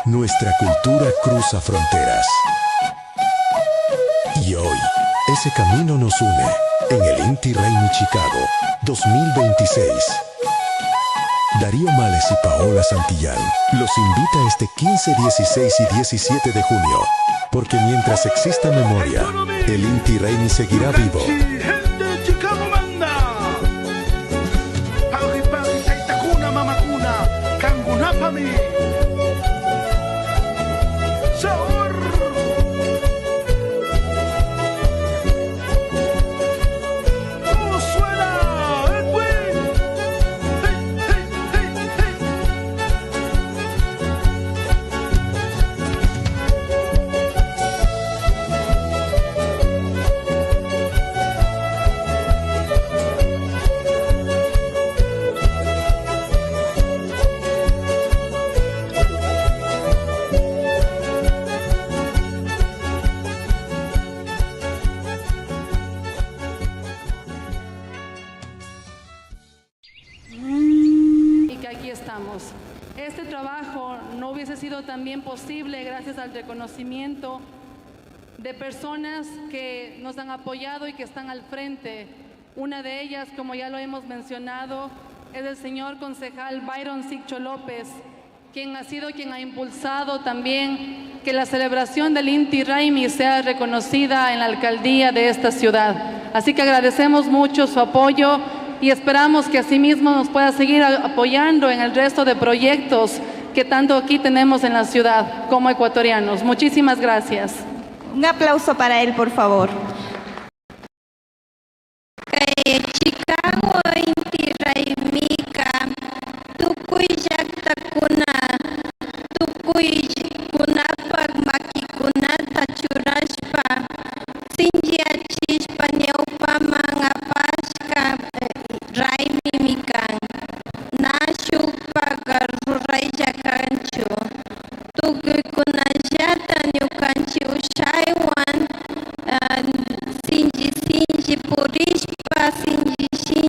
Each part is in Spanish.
Nuestra cultura cruza fronteras. Y hoy, ese camino nos une en el Inti Raymi Chicago 2026. Darío Males y Paola Santillán los invita este 15, 16 y 17 de junio, porque mientras exista memoria, el Inti Raymi seguirá vivo. Este trabajo no hubiese sido también posible gracias al reconocimiento de personas que nos han apoyado y que están al frente. Una de ellas, como ya lo hemos mencionado, es el señor concejal Byron Siccho López, quien ha impulsado también que la celebración del Inti Raymi sea reconocida en la alcaldía de esta ciudad. Así que agradecemos mucho su apoyo y esperamos que asimismo nos pueda seguir apoyando en el resto de proyectos que tanto aquí tenemos en la ciudad como ecuatorianos. Muchísimas gracias. Un aplauso para él, por favor. Chicago Inti Raymi tukuy llaqtakuna tukuy kunapak makikunata churashpa sinchiachishpa ñawpaman apashka Raymi kan nashukpak ruraylla kanchu tukuykunallata ñukanchi ushaywan sinchi purishpa sinchi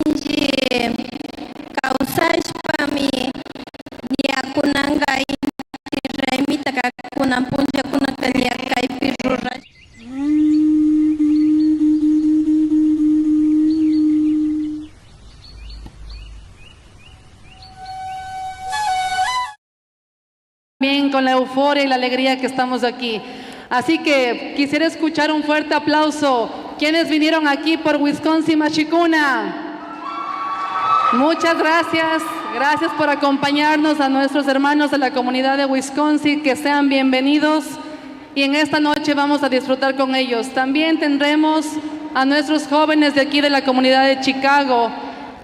kawsashpami yakunanqa Inti Raymita kunan punllakunata kaypi rurash. Bien, con la euforia y la alegría que estamos aquí. Así que quisiera escuchar un fuerte aplauso. ¿Quiénes vinieron aquí por Wisconsin Mashikuna? Muchas gracias. Gracias por acompañarnos, a nuestros hermanos de la comunidad de Wisconsin, que sean bienvenidos. Y en esta noche vamos a disfrutar con ellos. También tendremos a nuestros jóvenes de aquí de la comunidad de Chicago,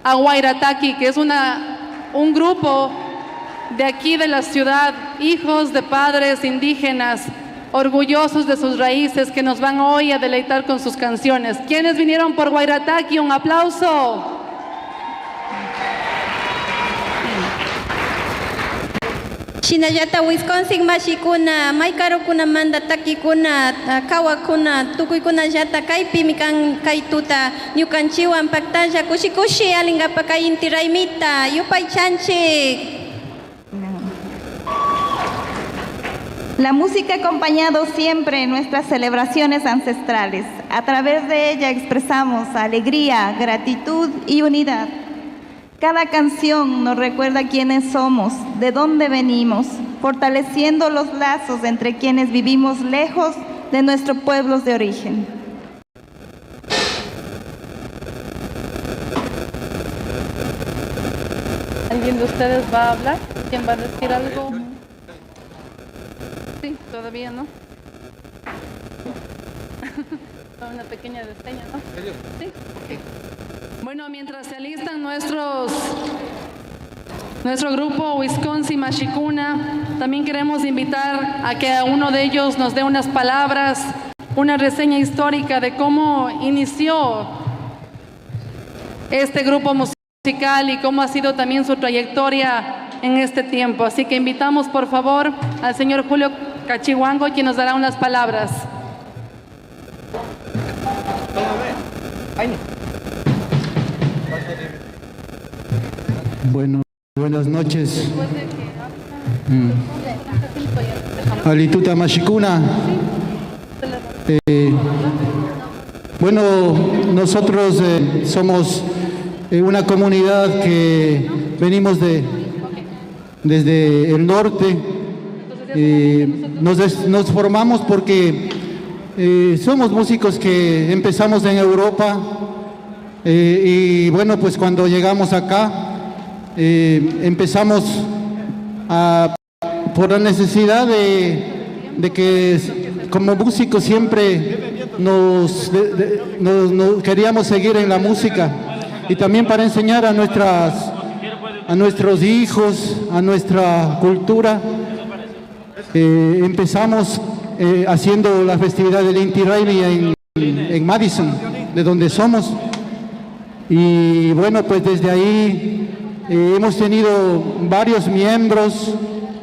a Wairataki, que es un grupo de aquí de la ciudad, hijos de padres indígenas, orgullosos de sus raíces, que nos van hoy a deleitar con sus canciones. ¿Quiénes vinieron por Wairataki? Un aplauso. Shinallata Wisconsin Mashikuna, Maikarukuna manda takikuna, kawakuna, tukuykunallata kaypi mikan kay tuta, ñukanchiwan paktalla kushi alingapa kay Inti Raymita, yupaychanchik. La música ha acompañado siempre nuestras celebraciones ancestrales. A través de ella expresamos alegría, gratitud y unidad. Cada canción nos recuerda quiénes somos, de dónde venimos, fortaleciendo los lazos entre quienes vivimos lejos de nuestros pueblos de origen. ¿Alguien de ustedes va a hablar? ¿Quién va a decir algo? Sí, todavía no. Una pequeña despeña, ¿no? Sí, okay. Bueno, mientras se alistan nuestro grupo Wisconsin Mashikuna, también queremos invitar a que a uno de ellos nos dé unas palabras, una reseña histórica de cómo inició este grupo musical y cómo ha sido también su trayectoria en este tiempo. Así que invitamos por favor al señor Julio Cachihuango, quien nos dará unas palabras. Bueno, buenas noches. Alituta Mashikuna. Bueno, nosotros somos una comunidad que venimos desde el norte. Nos formamos porque somos músicos que empezamos en Europa y bueno, pues cuando llegamos acá empezamos por la necesidad de que como músicos siempre nos queríamos seguir en la música y también para enseñar a nuestros hijos, a nuestra cultura. Empezamos haciendo la festividad del Inti Raymi en Madison, de donde somos. Y bueno, pues desde ahí hemos tenido varios miembros,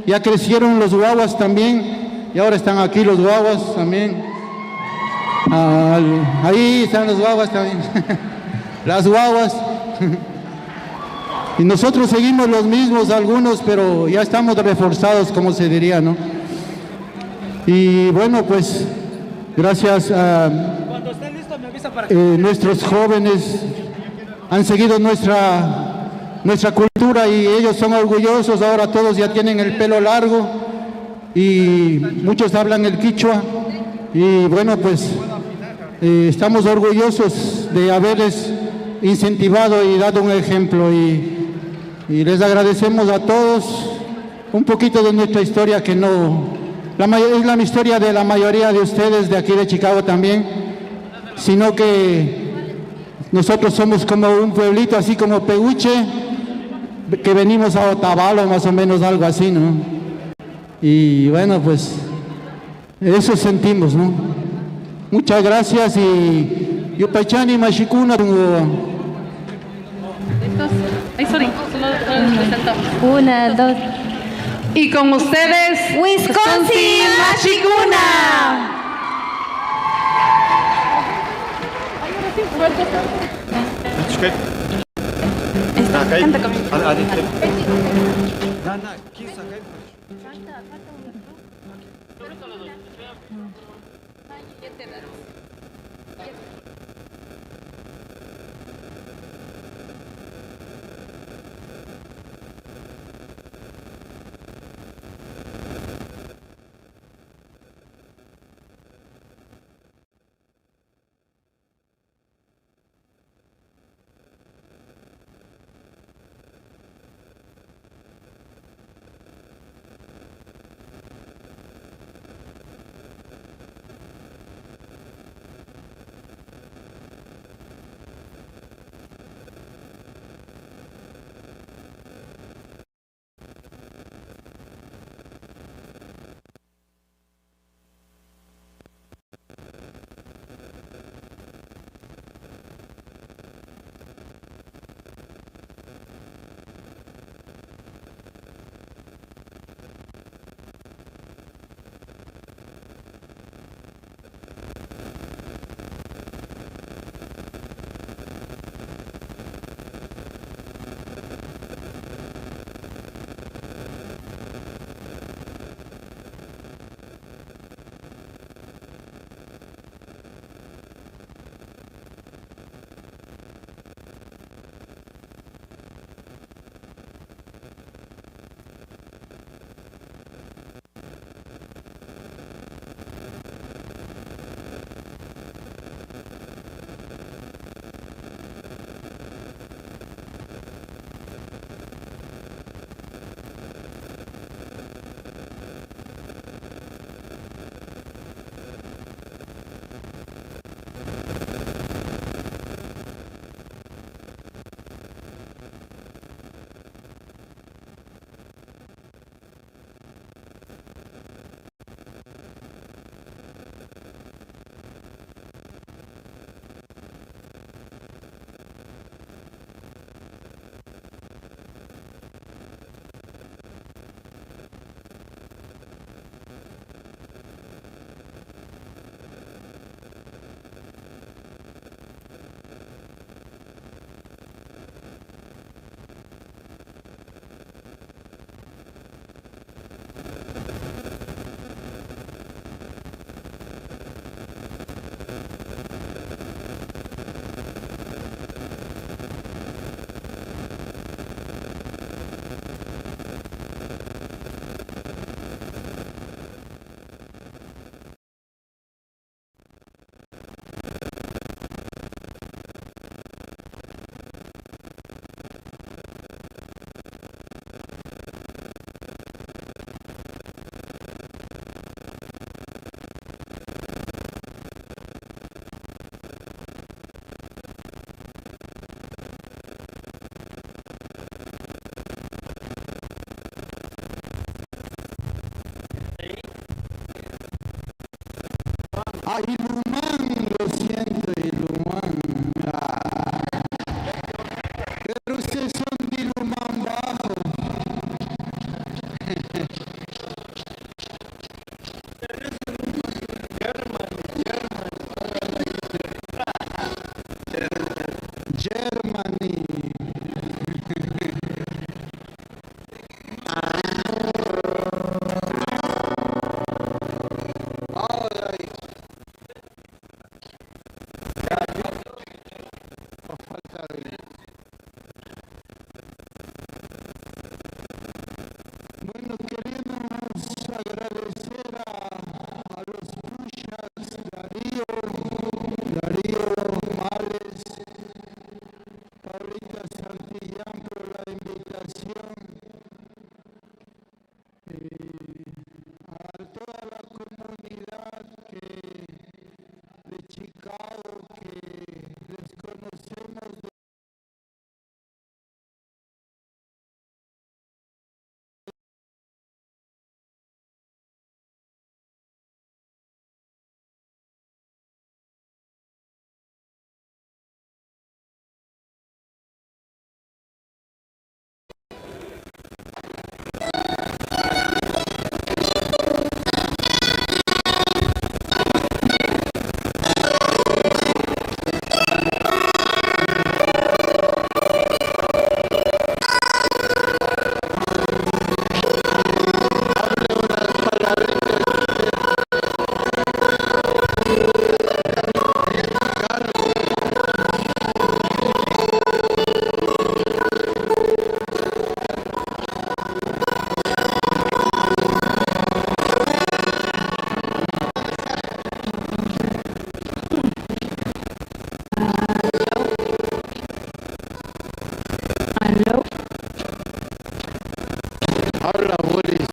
ya crecieron los guaguas también, y ahora están aquí los guaguas también. Ahí están los guaguas también, las guaguas. Y nosotros seguimos los mismos algunos, pero ya estamos reforzados, como se diría, ¿no? Y bueno, pues gracias a nuestros jóvenes han seguido nuestra cultura y ellos son orgullosos. Ahora todos ya tienen el pelo largo y muchos hablan el quichua. Y bueno, pues estamos orgullosos de haberles incentivado y dado un ejemplo. Y les agradecemos a todos un poquito de nuestra historia que no... es la historia de la mayoría de ustedes de aquí de Chicago también, sino que nosotros somos como un pueblito así como Pehuche, que venimos a Otavalo, más o menos algo así, ¿no? Y bueno, pues eso sentimos, ¿no? Muchas gracias y Yupaychani Mashikuna. Una, dos. Y con ustedes, Wisconsin Mashikuna. Canta conmigo. Ah, Ilumán, lo siento, Ilumán. Ah, pero ustedes son de Ilumán bajo. Germany. Bueno, queremos agradecer a los pushas, Darío Males, Paulita Santillán por la invitación, a toda la comunidad de Chicago que les conocemos. Aló. Habla, Boris.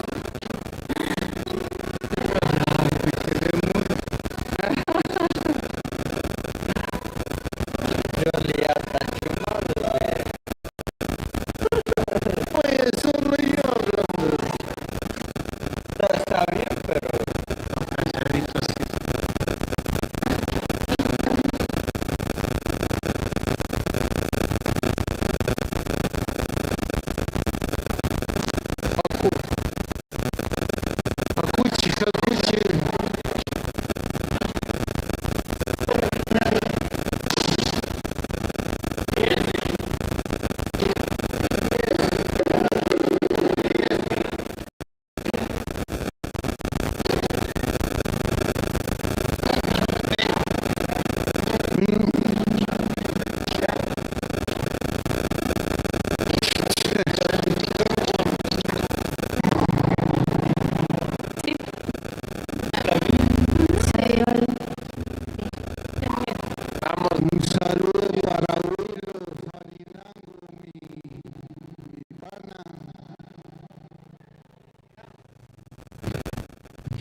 Oye, solo yo hablando. Está bien, pero calladito así. Jacuchi, jacuchi. Vamos, un saludo para Willo Farinango, mi pana.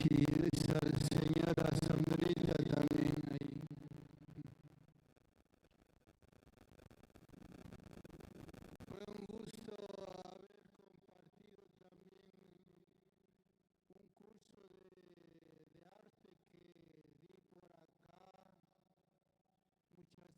Y esa señora Sandrita también ahí. Fue un gusto haber compartido también un curso de arte que di por acá. Muchas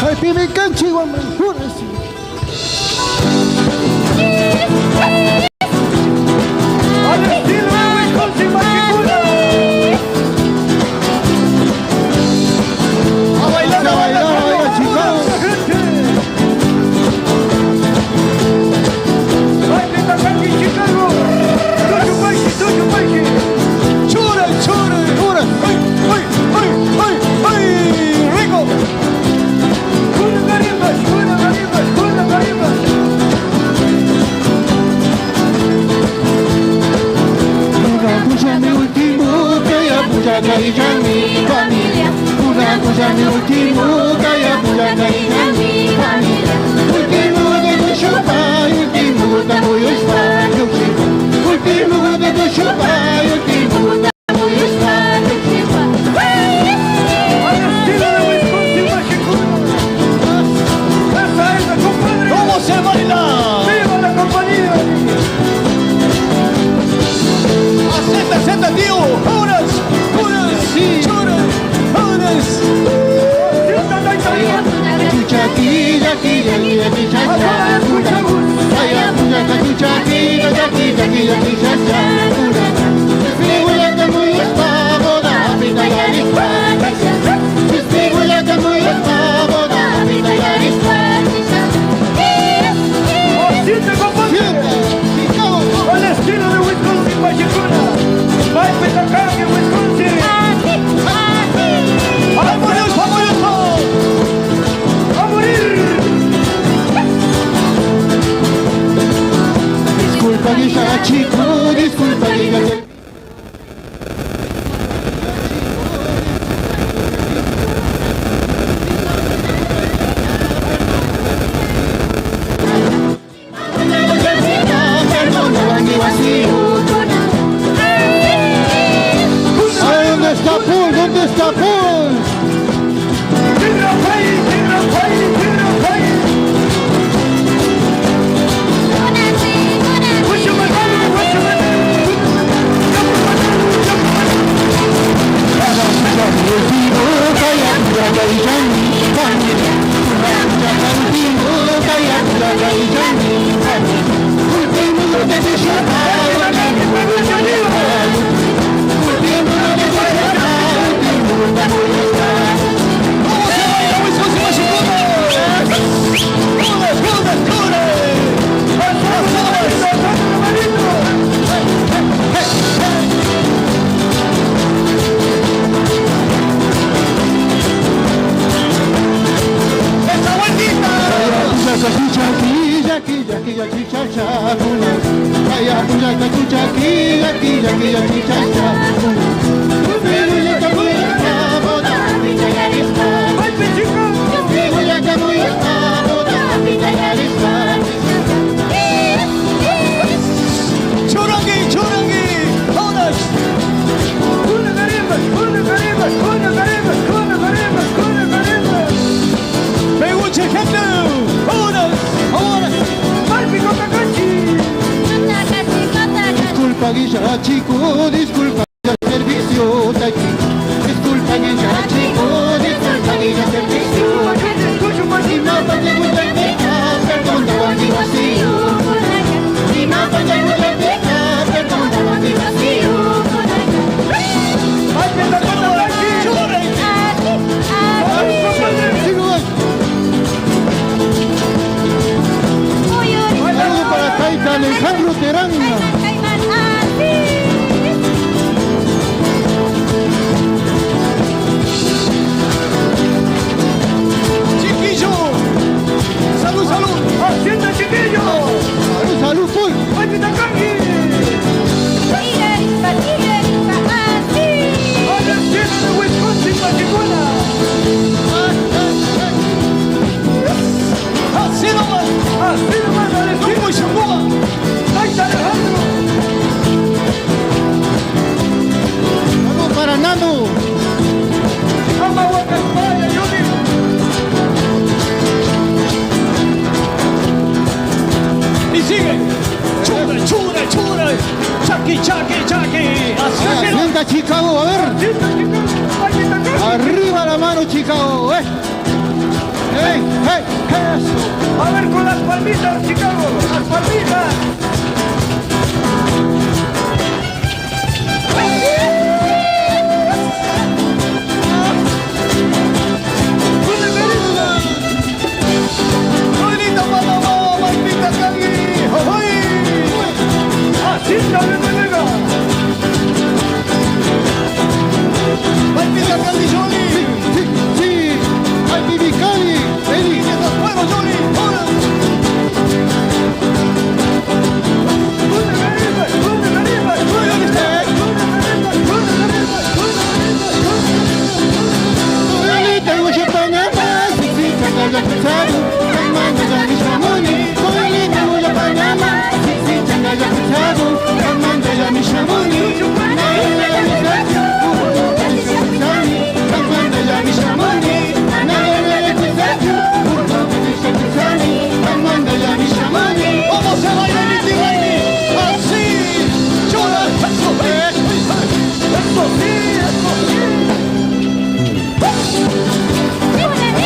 Ay, Pimican, Chihuahua, jura, sí. Al estilo de Wisconsin, Machicuna. A bailar, a bailar, a bailar, chicos. Ay, que está aquí en Chicago. Tuyo, paiki. Chura, chura, chura. Ay, ay, ay, ay, ay, rico. Cuna garimbas, cuna garimbas, cuna garimbas. Una mi último, que ya puya caída en mi familia. Una mi último, que ya puya caída en mi familia. Último de tu chupa, último de tu español. Último de tu chupa, último de tu español. Al estilo de Wisconsin, Machicuna. Esa, compadre. ¿Cómo se baila? ¡Viva la compañía! Senta, tío. Unas, sí. Churas, unas. Chuchaquilla, quilla, quilla, chichacha. Vaya, puya, chuchaquilla, quilla, quilla, chichacha. Figúrate muy espavo, da vida y arispa. Figúrate muy espavo, da vida y arispa. Siente, compadre. Al estilo de Wisconsin, Machicuna. ¡Ay, Petacán en Wisconsin! ¡Vámonos, vámonos! ¡A morir! Disculpa, guilla, chico, disculpa, guilla. ¿Dónde está Paul? ¡Tira país, tira país, tira país! ¡Hueso matado, hueso Chico, disculpa el servicio de aquí. Disculpa guilla, chico, disculpa guilla, servicio. Si no te gusta el pica, perdón, te voy vacío. Si no te gusta el pica, perdón, te voy vacío. ¡Ay, me está con la chura! Algo para Taita Alejandro Teranga. ¡Chiquillo! ¡Salud, salud! ¡Hacienda, chiquillo! Salud, salud, Paul. ¡Ay, Pitacangui! ¡Al estilo de Wisconsin, Machicuna! ¡Así nomás! ¡Así nomás, al estilo de Chihuahua! ¡Taita Alejandro! Vamos para Nano. ¡Amahuaca, España, yo digo! Y sigue. Chura, chura, chura. Chaki, chaki, chaki. Hacienda Chicago, a ver. Arriba la mano, Chicago. ¡Hey, hey! ¡Eso! A ver con las palmitas, Chicago, las palmitas. Bonita Panamá, palmita Cali. Así también me venga. Palmita Cali, Johnny. Sí, sí. ¡Ay, Bibi Cali! ¡Eri! ¡Fuego, Johnny! ¡Ahora! ¡Vamos a bailar en el baile! ¡Así! ¡Chora! ¡Eso sí!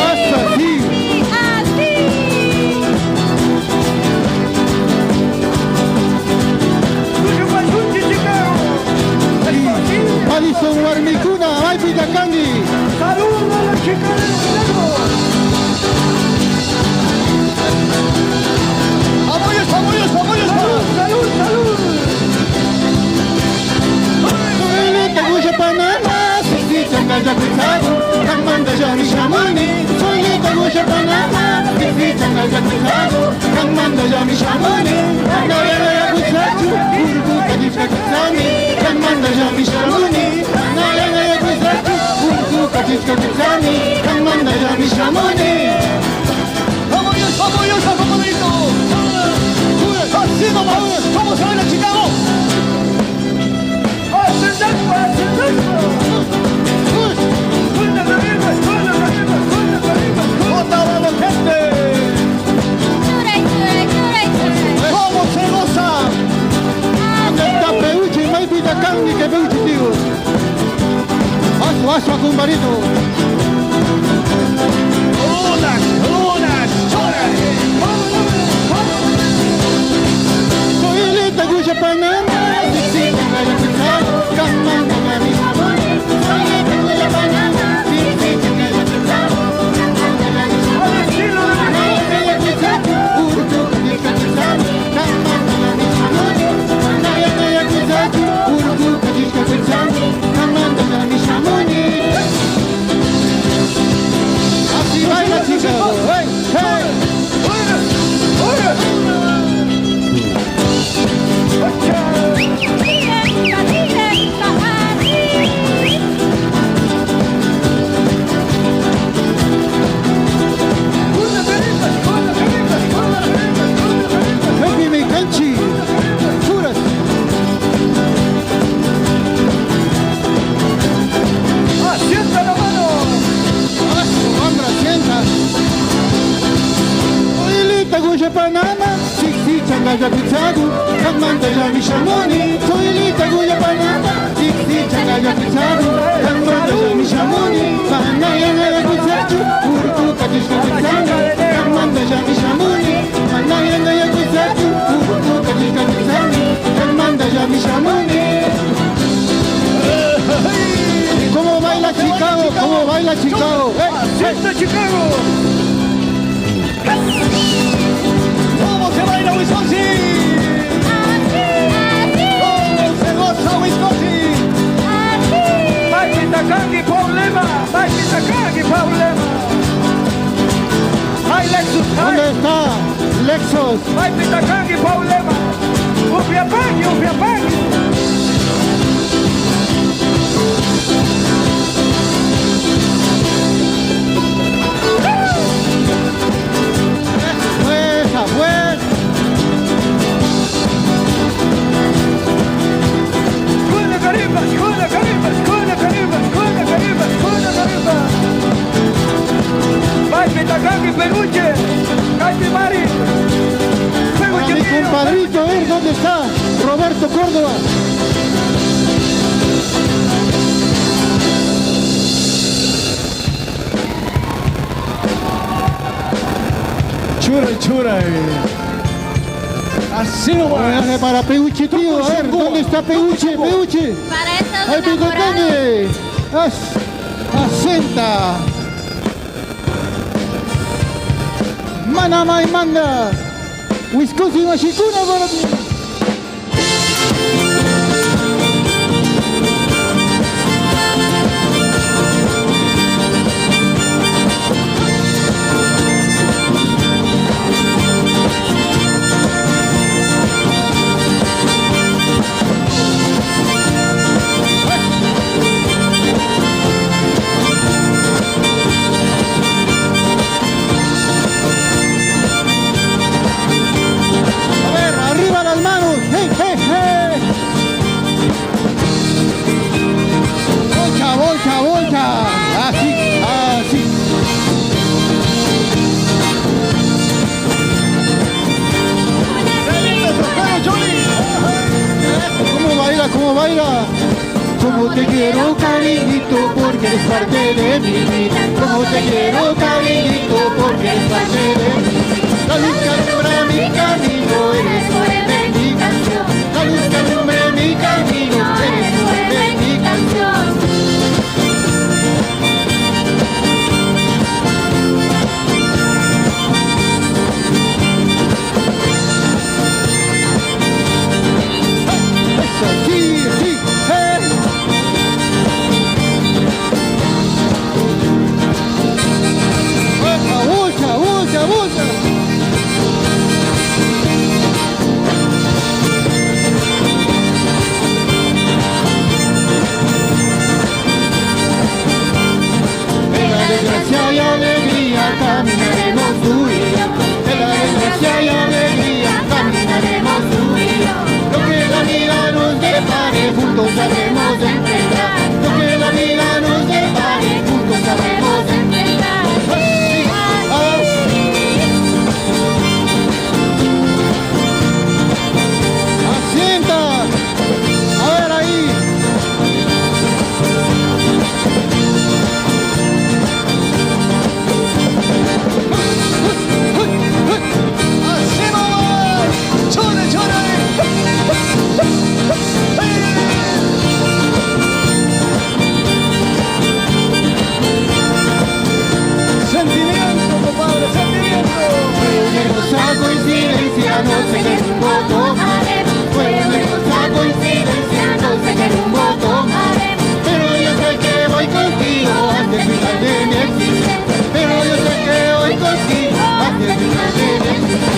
¡Hasta sí! Madison Warmicuna, ¡ay, Pitacandi! ¡Saludos a los chicaneros! ¡Apoyos, apoyos, apoyos! ¡Salud, salud! Soy Guya Panamá, sí, Changaya Cruzado, Camanda Yami Shamani. Soy Guya Panamá, sí, Changaya Cruzado, Camanda Yami Shamani. Anaya Cruzado, Urdu Kadifra Kuzani, Camanda Yami Shamani. Anaya Cruzado, Urdu Kadifra Kuzani, Camanda Yami Shamani. ¡Apoyos, apoyos, acompañitos! ¡Así nomás! ¡Vamos a ver a Chicago! ¡Ascendendo, ascendendo! ¡Cuenta de arriba, cuenta de arriba, cuenta de arriba! ¡Otra vez, gente! ¿Cómo se goza? Esta peuchi, mai Pitacandi, que peuchi, tío. Aso, acumbarito. ¡Unas, unas! ¡Chora! Soy Guya Panamá, sí, Changaya Cruzado, Camanda Yami Shamani. Soy Guya Panamá, sí, Changaya Cruzado, Camanda Yami ¡Al estilo de Anaya Cruzado, Urdu Kadifra Kuzani, Camanda Yami Shamani. Anaya Cruzado, Urdu Kadifra Kuzani, Camanda Yami Shamani. Así baila Chicago, hey, hey. Happy Mekanchi, Suras. ¡Asienta la mano! Hombre, sienta. Soy Guya Panamá, sí, Changaya Cruzado, Camanda Yami Shamani. Soy Guya Panamá, sí, Changaya Cruzado, Camanda Yami Shamani. Anaya Cruzado, Urdu Kadifra Kuzani, Camanda Yami Shamani. Anaya Cruzado, Urdu Kadifra Kuzani, Camanda Yami Shamani. ¿Cómo baila Chicago? ¿Cómo baila Chicago? ¡Asienta Chicago! ¿Cómo se baila Wisconsin? ¿Cómo se goza Wisconsin? ¡Vai Pitacandi, problema! ¡Vai Pitacandi, problema! ¡Vai Lexus, ¿Dónde vai! está Lexus? ¡Vai Pitacandi, problema! ¡Upiapagui, upiapagui! Pues. ¡Escuela Caribe, escuela Caribe, escuela Caribe, escuela Caribe, escuela Caribe! ¡Vai Pitacandi, Peluche! ¡Caipi Mari! Para mi compadrito, ¿dónde está? Roberto Córdoba. Churay, churay. Así nomás. Órale, para Peuche, tío. A ver, ¿dónde está Peuche? Peuche. Para estos ¡Ay, enamorados. ¡Asenta! Manama y manda. Wisconsin Machicuna para ti. A ver, arriba las manos. ¡Hey, hey, hey! Bolcha, bolcha, bolcha. Así, así. ¿Cómo baila, cómo baila? Como te quiero, cariñito, porque eres parte de mi vida. Como te quiero, cariñito, porque eres parte de mi vida. La luz que alumbra mi camino, eres tú, mi canción. La luz que alumbra mi camino, eres tú, mi canción. Eso, sí, sí, hey. Bolsa, bolsa, bolsa. En la desgracia y alegría caminaremos tú y yo. En la desgracia y alegría caminaremos tú y yo. Lo que la vida nos depare, juntos sabremos enfrentar. Lo que la vida nos depare, juntos sabremos enfrentar. Asienta. A ver ahí. Así nomás. Churay, churay. Sentimiento, compadre, sentimiento. Hermosa coincidencia, no sé qué rumbo tomaremos. Fue una hermosa coincidencia, no sé qué rumbo tomaremos. Pero yo sé que voy contigo hasta el final de mi existencia. Pero yo sé que voy contigo hasta el final de mi existencia.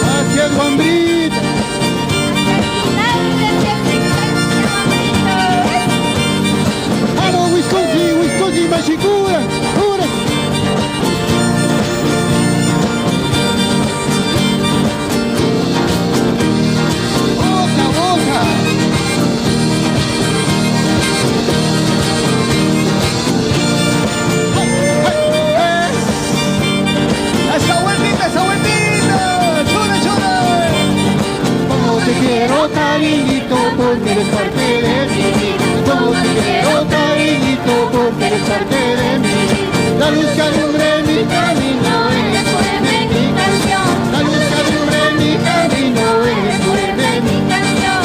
Hacia el Guambrito. ¡Vamos, Wisconsin, Wisconsin, Machicura! ¡Ura! ¡Boca, boca! Esa vueltita, esa vueltita. Churay, churay. Como te quiero, cariñito, porque eres parte de mi vida. Como te quiero, cariñito, porque eres parte de mi vida. La luz que alumbre mi camino, eres tú, mi canción. La luz que alumbre mi camino, eres tú, mi canción.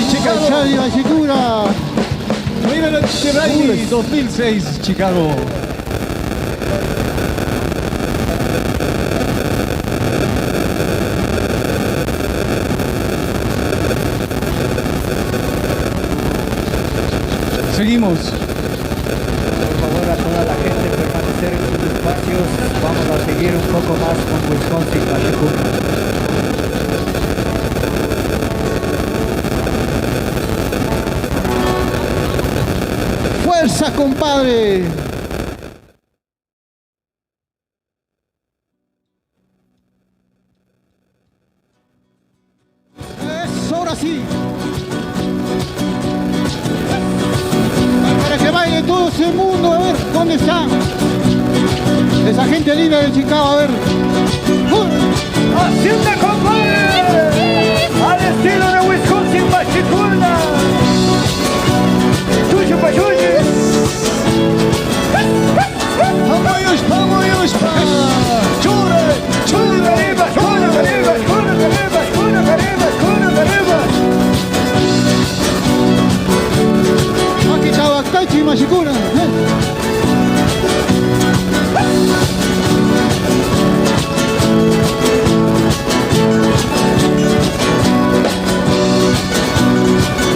Chicago. Charlie Bachicura. Viva el Rally 2006, Chicago. Seguimos. Por favor, a toda la gente permanecer en sus espacios. Vamos a seguir un poco más con Wisconsin Machicuna. ¡Fuerza, compadre! Eso, ahora sí. Para que baile todo ese mundo, a ver, ¿dónde están? Esa gente linda de Chicago, a ver. ¡Hacienda, compadre! Al estilo de Wisconsin Machicuna. Tuyo pa' tuyo. ¡Vamos, vamos, pa! ¡Chure, chure! ¡Arriba, chure, arriba, chure, arriba, chure, arriba, chure, arriba! Aquí está Bactachi, Machicuna.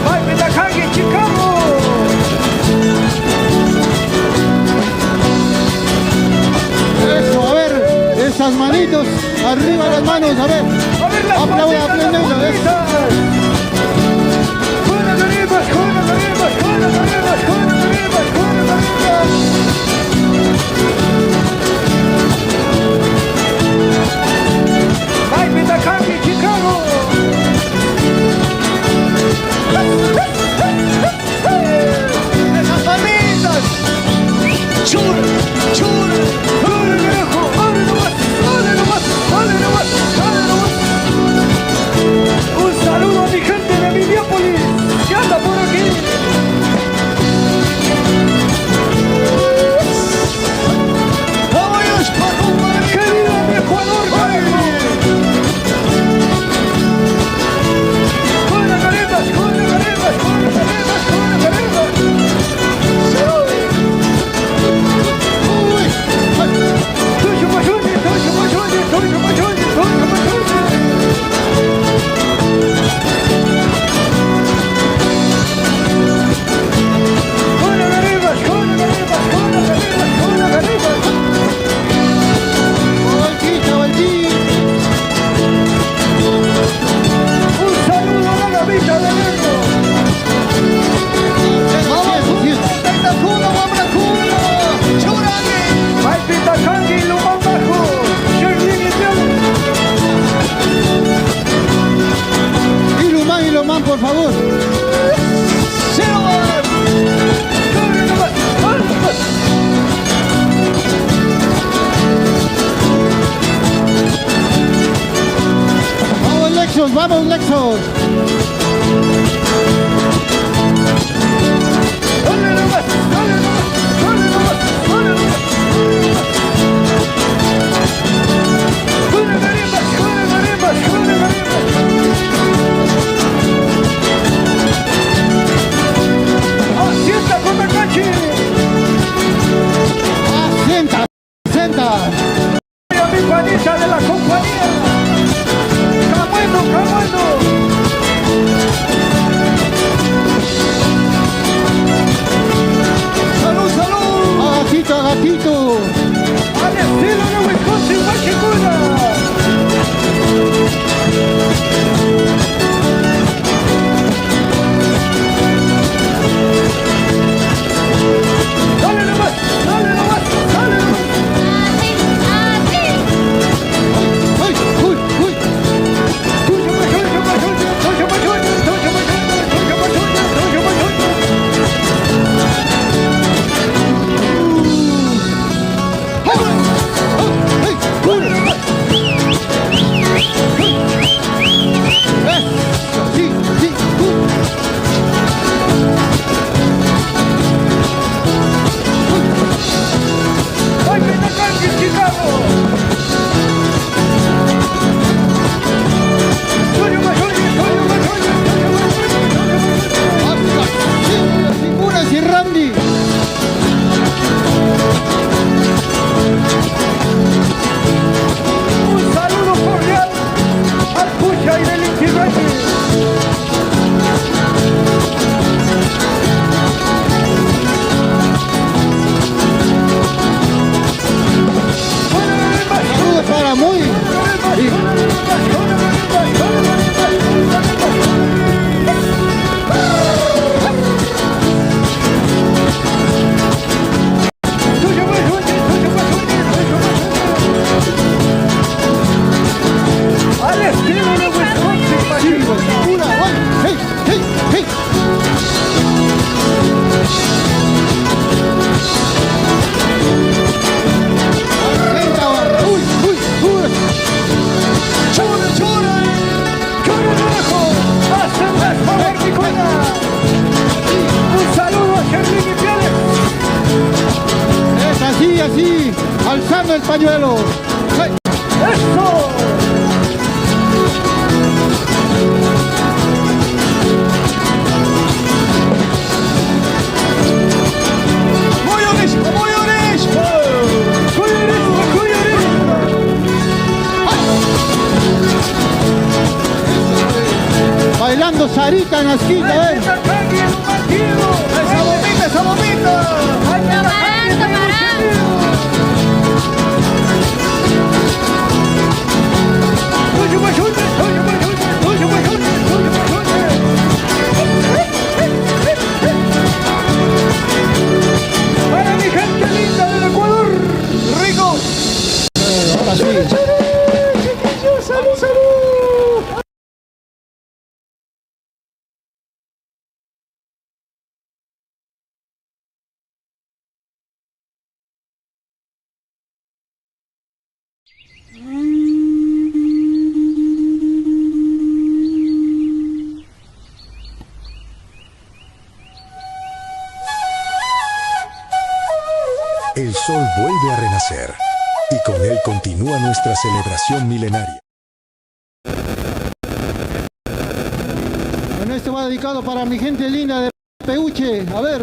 ¡Vai, Pitacangui, Chicago! Eso, a ver, esas manitos, arriba las manos, a ver. ¡A ver las Aplauda, patitas, aplauda, las eso. patitas! ¡Chure, arriba, chure, arriba, chure, arriba, chure, arriba, chure, arriba! ¡Vai, Pitacangui, Chicago! ¡Esas manitas! ¡Chure, chure! ¡Chure, viejo! ¡Dale nomás! ¡Dale nomás! ¡Dale nomás! ¡Dale nomás! Un saludo a mi gente de Minneapolis que anda por aquí. ¡Vámonos para compadre! ¡Que viva mi Ecuador, carajo! ¡Corre, caretas! ¡Corre, caretas! ¡Corre, caretas! ¡Corre, caretas! ¡Tuyo pa' Juni! ¡Tuyo pa' Juni! ¡Tuyo pa' Juni! ¡Tuyo pa' Juni! ¡Corre, caretas! ¡Corre, caretas! ¡Corre, caretas! ¡Corre, caretas! Valquita, Valquita. ¡Un saludo a la gavita de negro! ¡Vamos, Tactacuno, Guambracuno! ¡Churani! ¡Vai, Pitacangui, Lumán Bajo! ¡Sherlin y Tiago! Y Lumán, por favor. ¡Silver! ¡Corre nomás! ¡Corre nomás! Vamos, Lexus, vamos, Lexus. ¡Corre nomás! ¡Corre nomás! ¡Corre nomás! ¡Corre nomás! ¡Corre, garimbas! ¡Corre, garimbas! ¡Corre, garimbas! ¡Asienta, Cotacachi! Asienta, asienta. ¡Y a mi panita de la compañía! ¡Camuendo, camuendo! bailando el pañuelo. ¡Hey! ¡Eso! ¡Muy honesto, muy honesto! ¡Muy honesto, muy honesto! Bailando Sarita en la esquina, ¿eh? ¡Esa bombita, esa bombita! Para mi gente linda del Ecuador, rico. Ahora sí. Salud, salud. El sol vuelve a renacer y con él continúa nuestra celebración milenaria. Bueno, este va dedicado para mi gente linda de Peuche. A ver.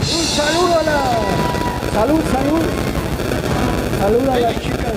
Un saludo a la... Salud, salud. Salud a las chicas.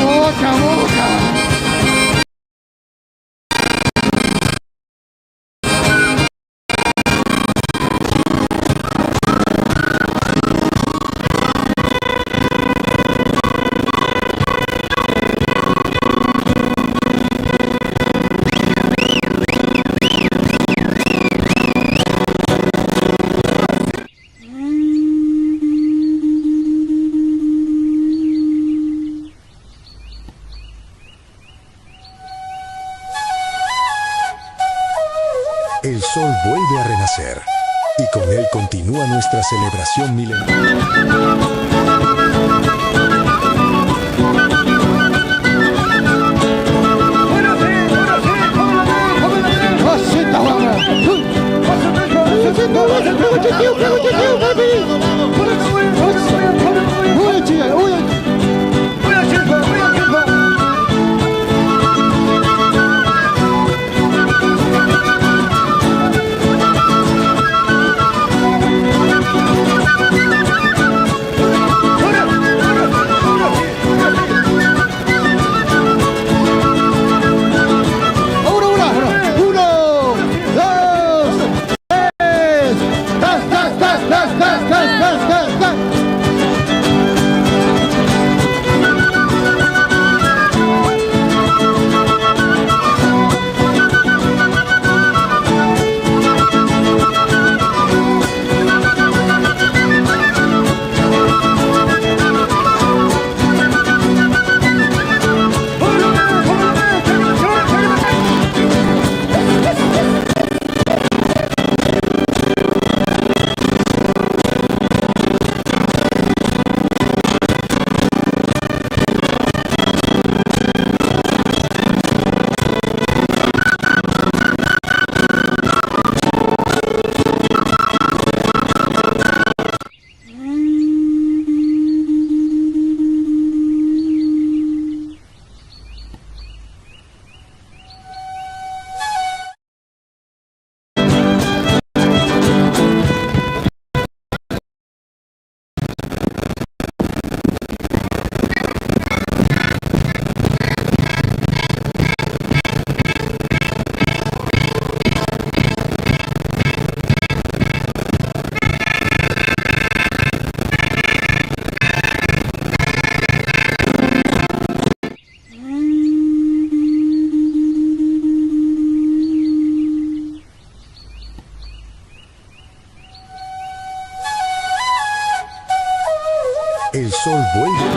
Boca, boca. El sol vuelve a renacer y con él continúa nuestra celebración milenaria. El sol vuelve.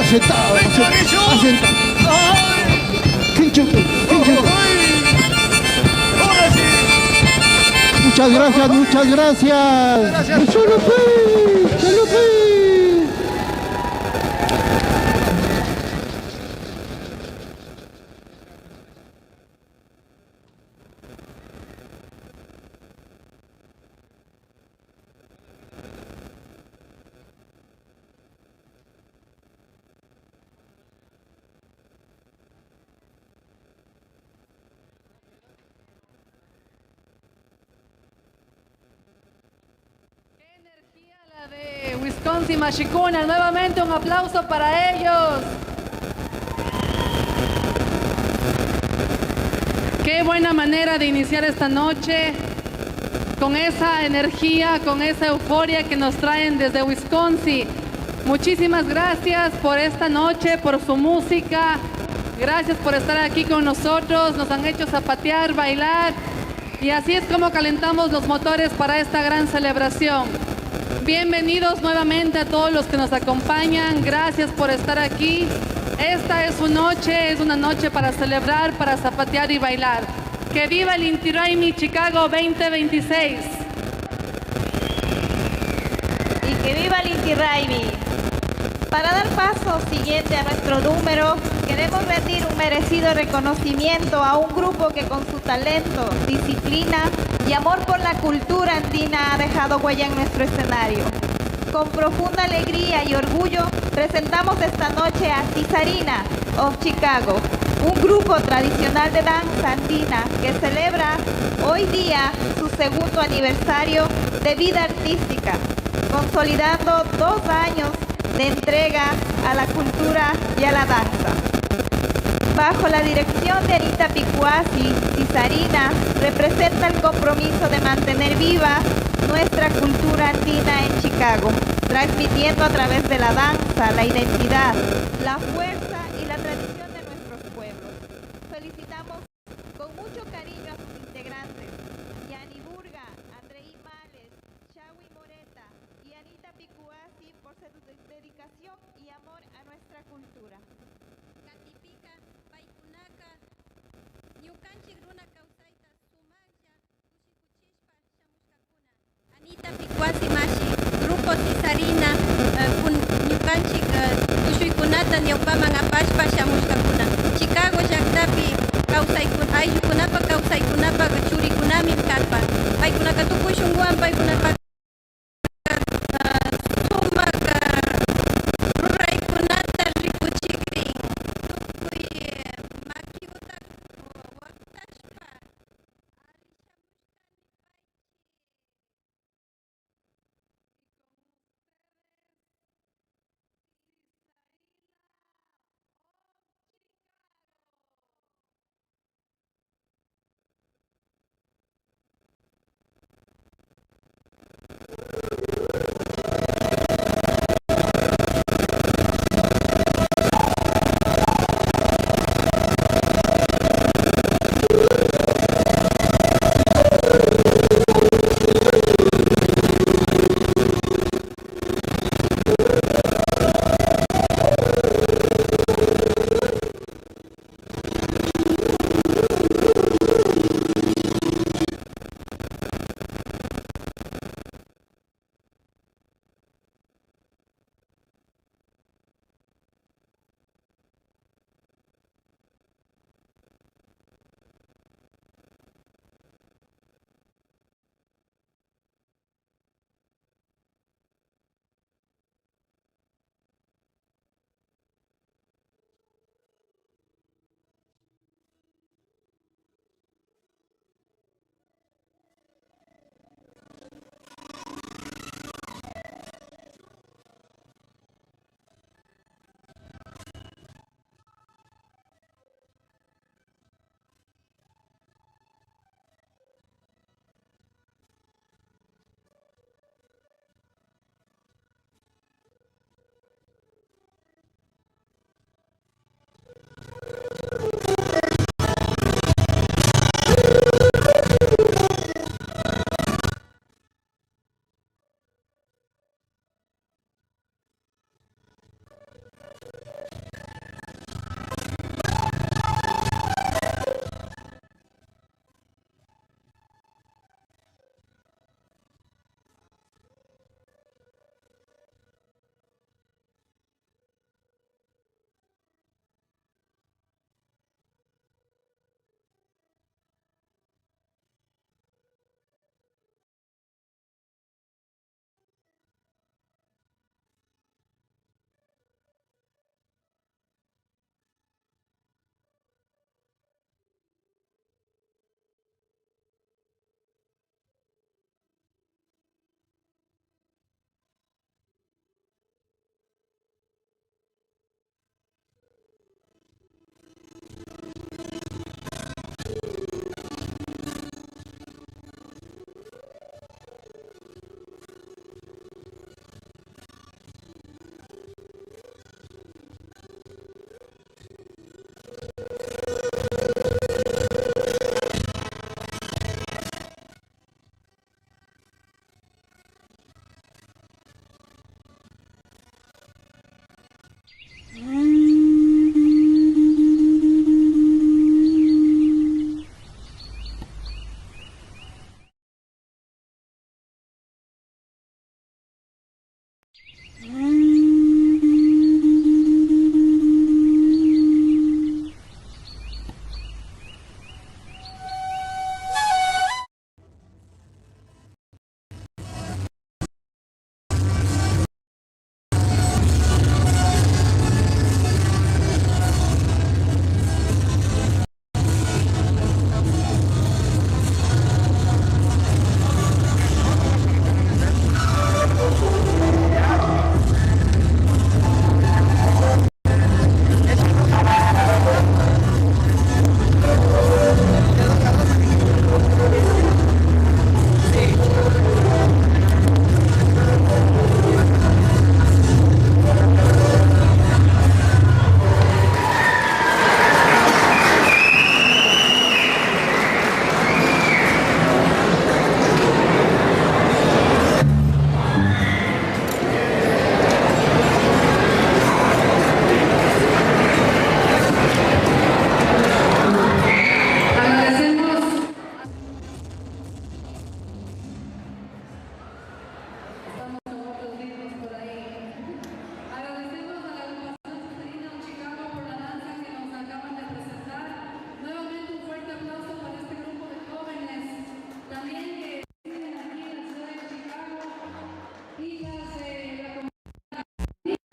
Asentado, asentado. Muchas gracias, muchas gracias. Gracias. Chulupi, chulupi. La de Wisconsin Mashikuna, nuevamente un aplauso para ellos. Qué buena manera de iniciar esta noche con esa energía, con esa euforia que nos traen desde Wisconsin. Muchísimas gracias por esta noche, por su música. Gracias por estar aquí con nosotros. Nos han hecho zapatear, bailar. Y así es como calentamos los motores para esta gran celebración. Bienvenidos nuevamente a todos los que nos acompañan. Gracias por estar aquí. Esta es su noche, es una noche para celebrar, para zapatear y bailar. ¡Que viva el Inti Raymi Chicago 2026! Y que viva el Inti Raymi. Para dar paso siguiente a nuestro número, queremos rendir un merecido reconocimiento a un grupo que con su talento, disciplina y amor por la cultura andina ha dejado huella en nuestro escenario. Con profunda alegría y orgullo presentamos esta noche a Cesarina of Chicago, un grupo tradicional de danza andina que celebra hoy día su segundo aniversario de vida artística, consolidando 2 años de entrega a la cultura y a la danza. Bajo la dirección de Anita Picuasi, Cesarina representa el compromiso de mantener viva nuestra cultura andina en Chicago, transmitiendo a través de la danza la identidad, la fuerza y la tradición de nuestros pueblos. Felicitamos con mucho cariño a sus integrantes, Yani Burga, Andrei Males, Shawi Moreta y Anita Picuasi por su dedicación y amor a nuestra cultura. Katipika, paykunaka, ñukanchik runa kawsayta sumaqlla kushikuchishpa shamushkakuna. Anita Picuasi Mashi, Grupo Cesarina, ñukanchik tushuykunata ñawpaman apashpa shamushkakuna. Chicago llaqtapi ayllukunapa kawsaykunapa churikunami karpa. Paykunaka tukuy shunqwan paykunapa sumaq ruraykunata rikuchikrin. Tukuy makiuta waqtashpa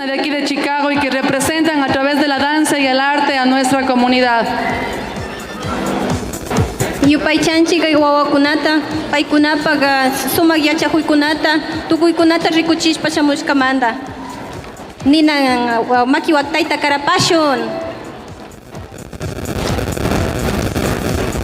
de aquí de Chicago y que representan a través de la danza y el arte a nuestra comunidad. Yupaychanchik wawakunata, paykunapaqa sumaq yachakuykunata, tukuykunata rikuchishpa shamushkamanta. Ninan maki waktayta karapashun.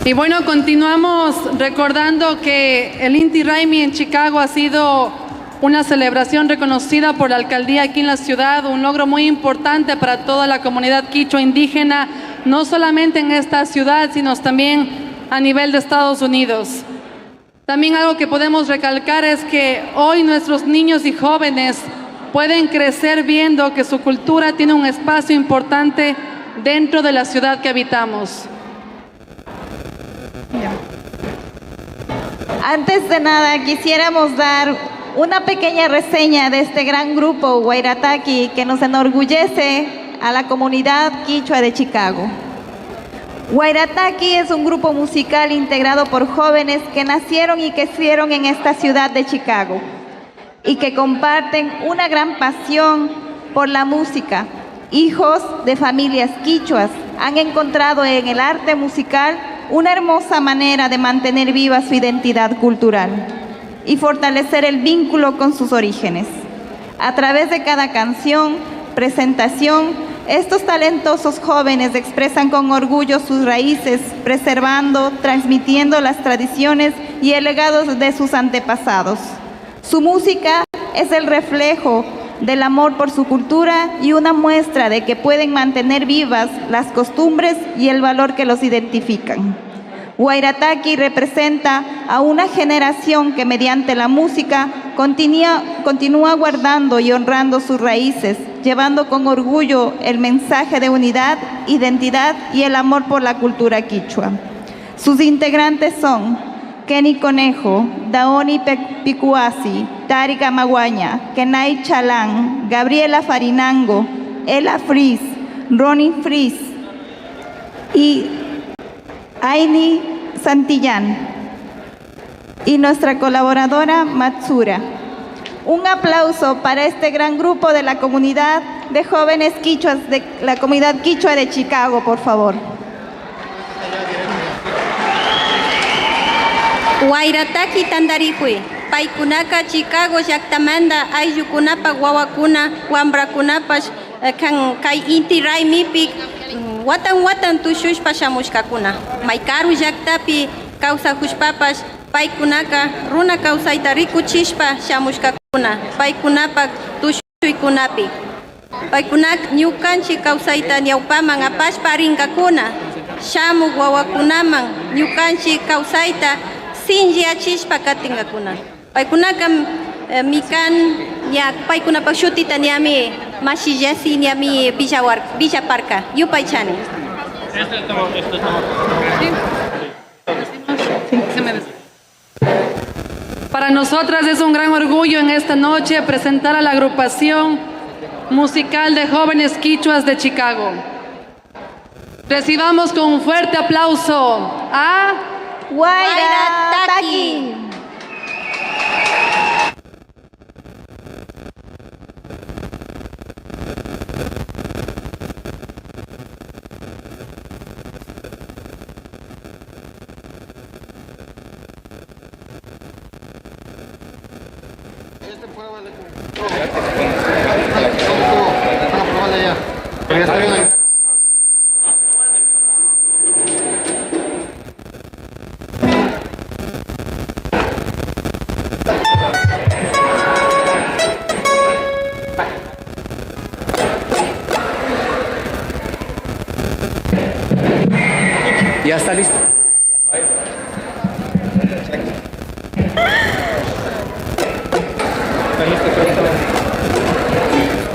Y bueno, continuamos recordando que el Inti Raymi en Chicago ha sido una celebración reconocida por la alcaldía aquí en la ciudad, un logro muy importante para toda la comunidad quichua indígena, no solamente en esta ciudad, sino también a nivel de Estados Unidos. También algo que podemos recalcar es que hoy nuestros niños y jóvenes pueden crecer viendo que su cultura tiene un espacio importante dentro de la ciudad que habitamos. Antes de nada, quisiéramos dar una pequeña reseña de este gran grupo Wairataki que nos enorgullece a la comunidad quichua de Chicago. Wairataki es un grupo musical integrado por jóvenes que nacieron y crecieron en esta ciudad de Chicago y que comparten una gran pasión por la música. Hijos de familias quichuas han encontrado en el arte musical una hermosa manera de mantener viva su identidad cultural y fortalecer el vínculo con sus orígenes. A través de cada canción, presentación, estos talentosos jóvenes expresan con orgullo sus raíces, preservando, transmitiendo las tradiciones y el legado de sus antepasados. Su música es el reflejo del amor por su cultura y una muestra de que pueden mantener vivas las costumbres y el valor que los identifican. Wairataki representa a una generación que mediante la música continúa guardando y honrando sus raíces, llevando con orgullo el mensaje de unidad, identidad y el amor por la cultura quichua. Sus integrantes son Kenny Conejo, Daoni Picuasi, Tarika Maguaña, Kenai Chalán, Gabriela Farinango, Ela Fris, Ronnie Fris y Aini Santillán y nuestra colaboradora Matsura. Un aplauso para este gran grupo de la comunidad de jóvenes quichuas de la comunidad quichua de Chicago, por favor. Wairataki tandarikui, paykunaka Chicago llaqtamanta ayllukunapa wawakuna, wambrakunapas kan kay Inti Raymipik watan tushushpa shamushkakuna. Maykaru llaqtapi kawsahushpapas paykunaka runa kawsayta rikuchishpa shamushkakuna, paykunapak tushuykunapi. Paykunak ñukanchik kawsayta ñawpaman apashpa rinkakuna, shamuk wawakunaman ñukanchik kawsayta sinchiachishpa katinkakuna. Paykunaka mikan ña paykunapak shutita ñami Mashillasi ñami Villa Parca. Yupaychani. Para nosotras es un gran orgullo en esta noche presentar a la agrupación musical de jóvenes quichuas de Chicago. Recibamos con un fuerte aplauso a Wairataki. Ya está listo.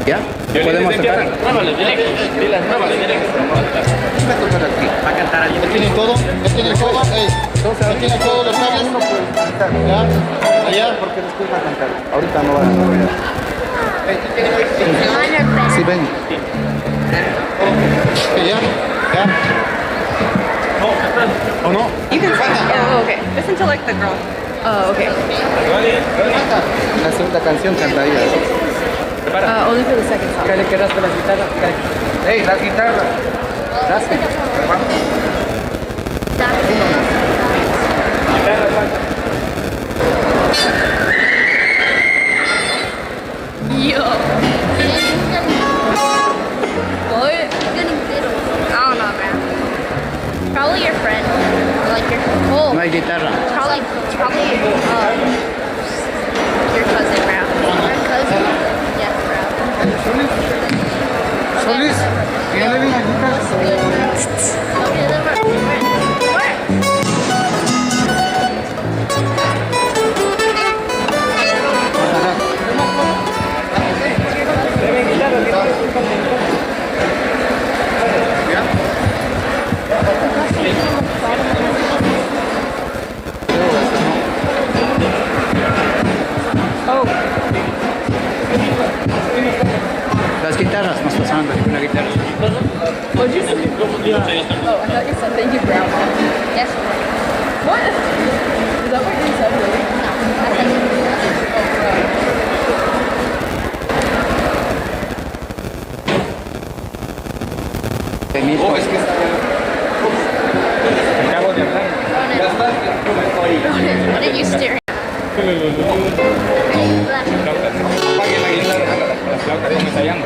¿Ya? ¿Podemos tocar? Va a cantar allí. ¿Ya tienen todo? ¿Ya tienen todo? ¿Ya tienen todos los cables? ¿Ya? ¿Allá? Porque después va a cantar. Ahorita no va a cantar. Sí, ven. ¿Ya? ¿Ya? ¿O no? You can sing. Oh, okay. Listen to like the girl. Oh, okay. La segunda canción cantaría. Only for the second song. ¿Qué le quedas con las guitarras? ¡Ey, las guitarras! Yo. What? I don't know, man. Probably your friend. Or like your No hay guitarra. probably your cousin, bro. Your cousin? Yes, bro. Solís, ¿quién le viene a quitar? Okay, then what? Las guitarras nos pasaron una guitarra. Oh, I thought you said thank you, grandma. Yes. What? Is that what you said, really? No. I Oh, es que está bien. Acabo de hablar. Ya está. said, what did you stare at? Apague la guitarra. La flauta como ensayando.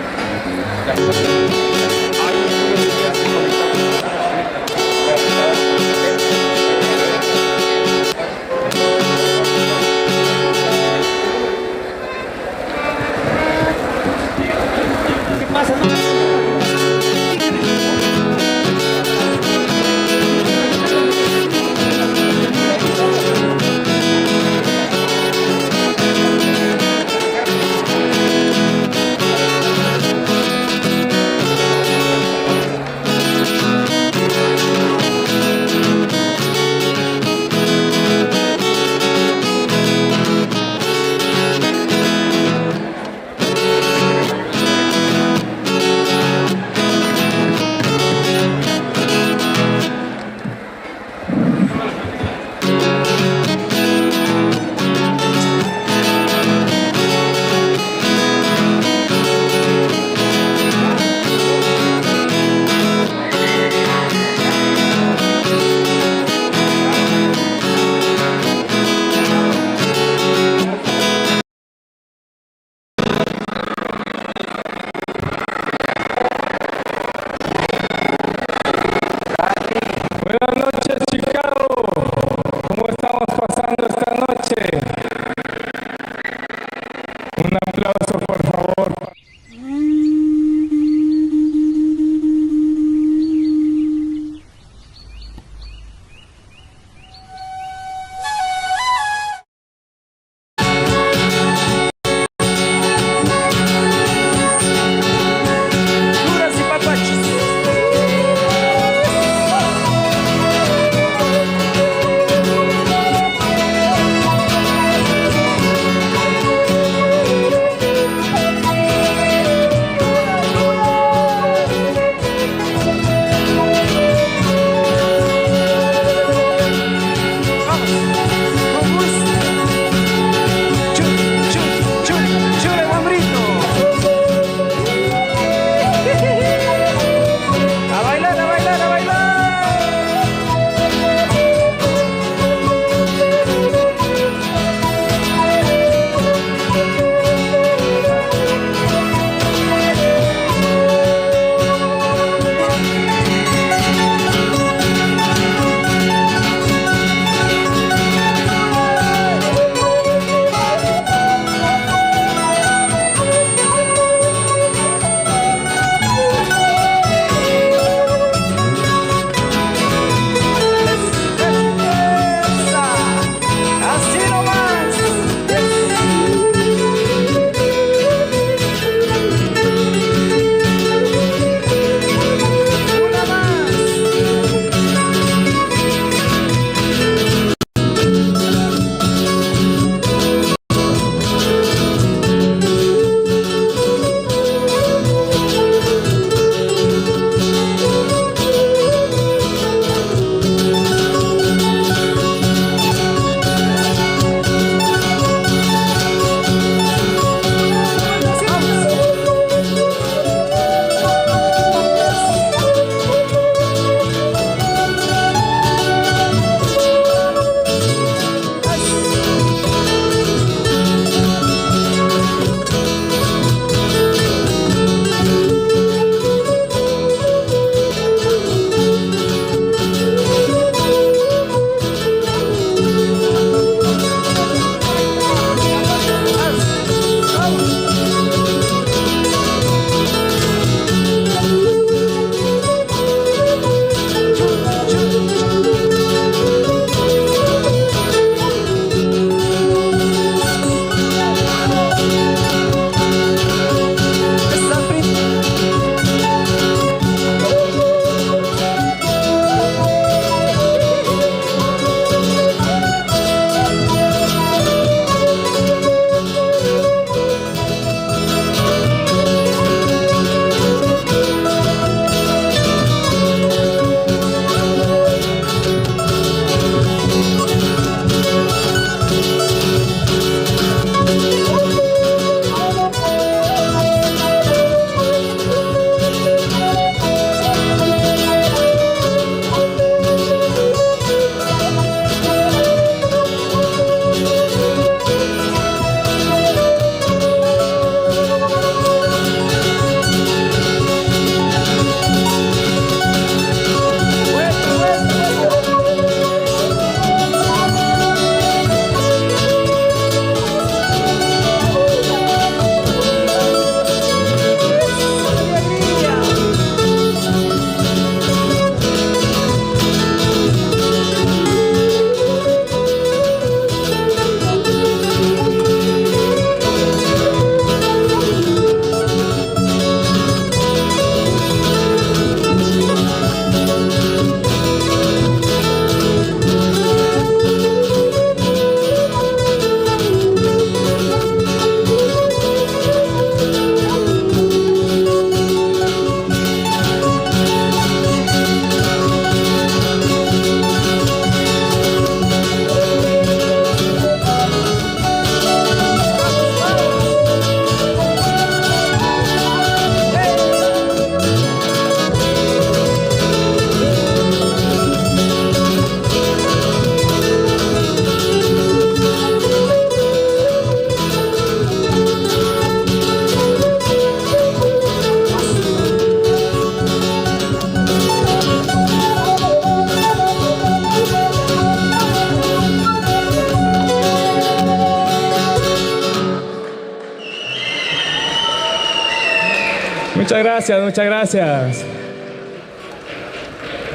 Muchas gracias, muchas gracias.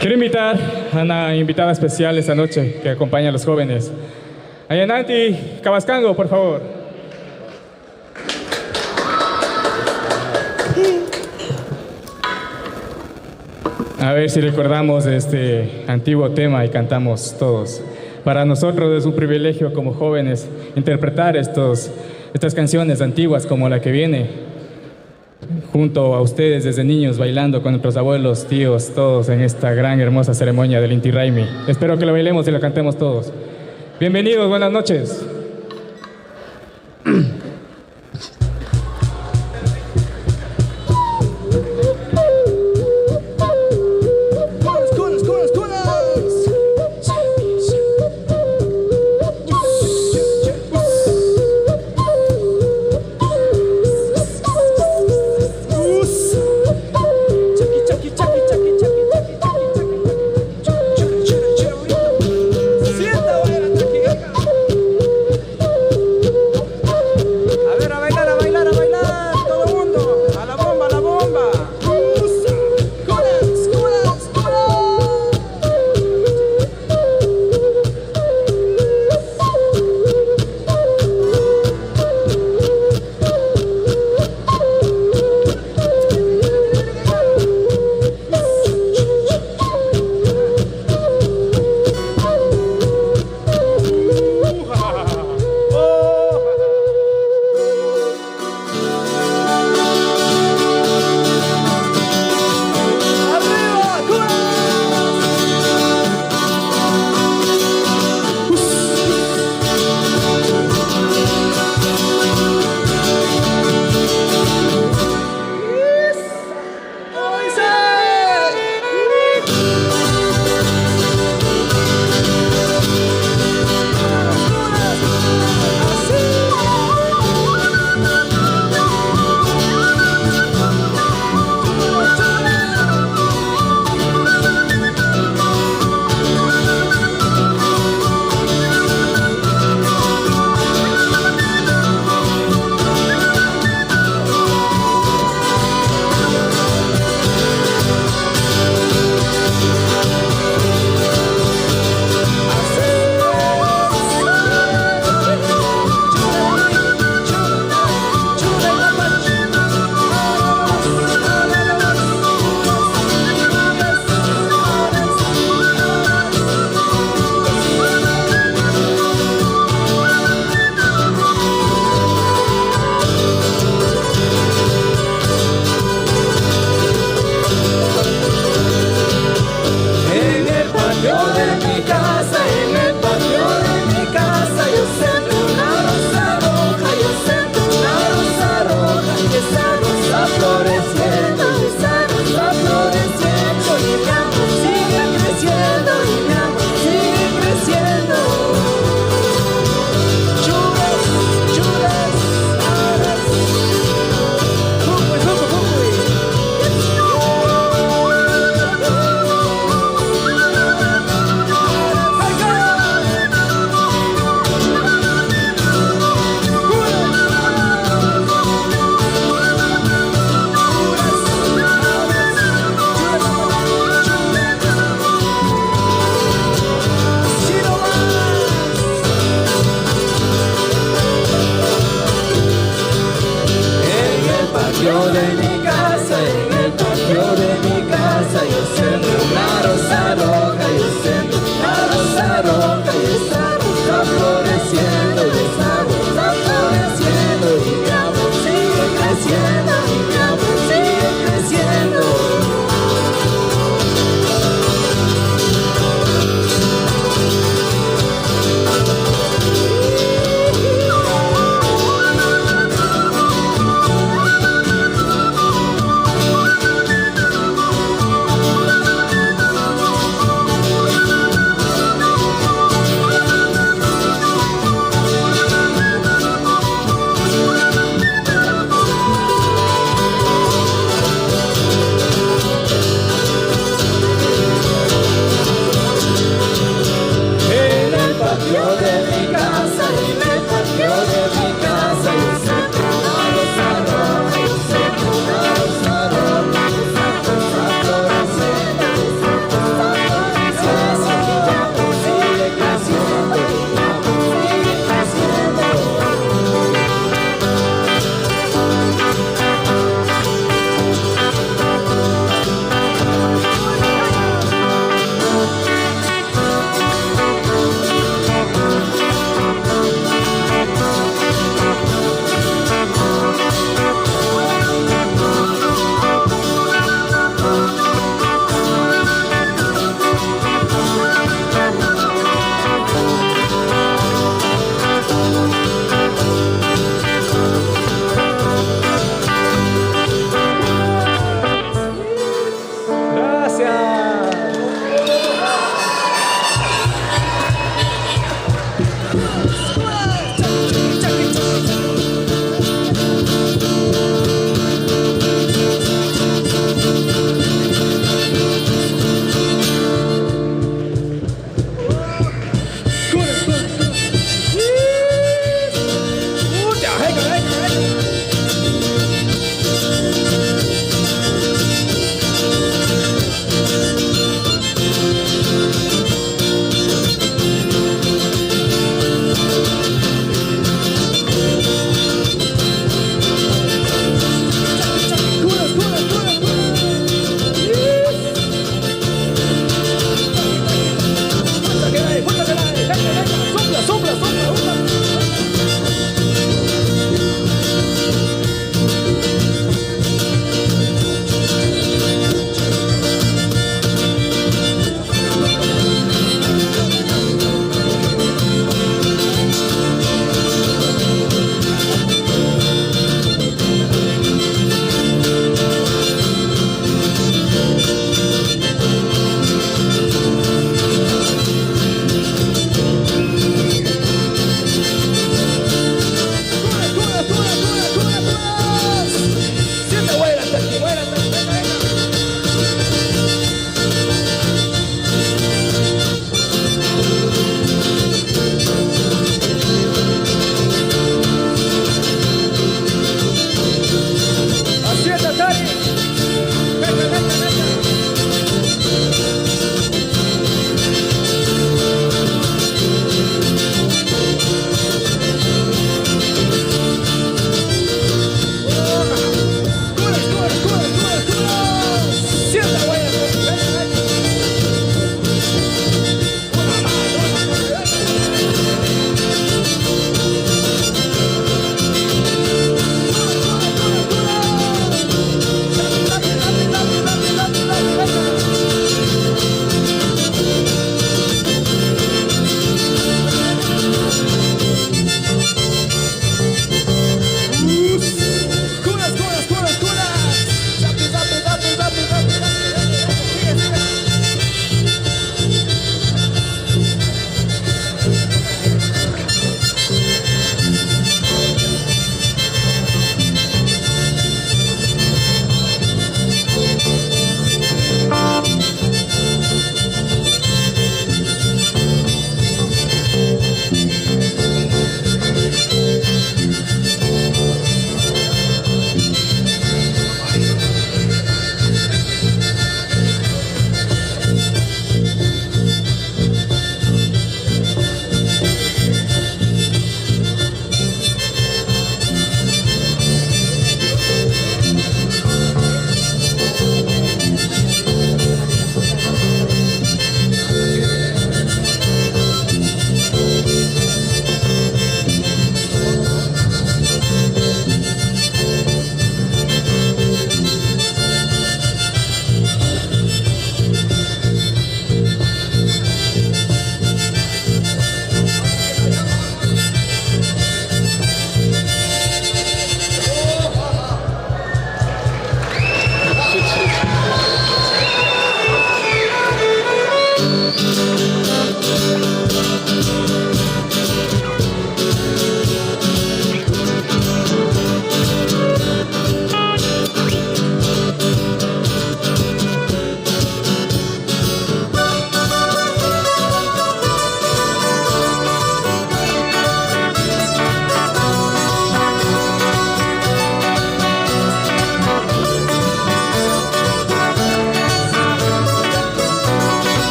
Quiero invitar a una invitada especial esta noche que acompaña a los jóvenes. Ayananti Cabascango, por favor. A ver si recordamos este antiguo tema y cantamos todos. Para nosotros es un privilegio como jóvenes interpretar estas canciones antiguas como la que viene, junto a ustedes desde niños bailando con nuestros abuelos, tíos, todos en esta gran hermosa ceremonia del Inti Raymi. Espero que lo bailemos y lo cantemos todos. Bienvenidos, buenas noches.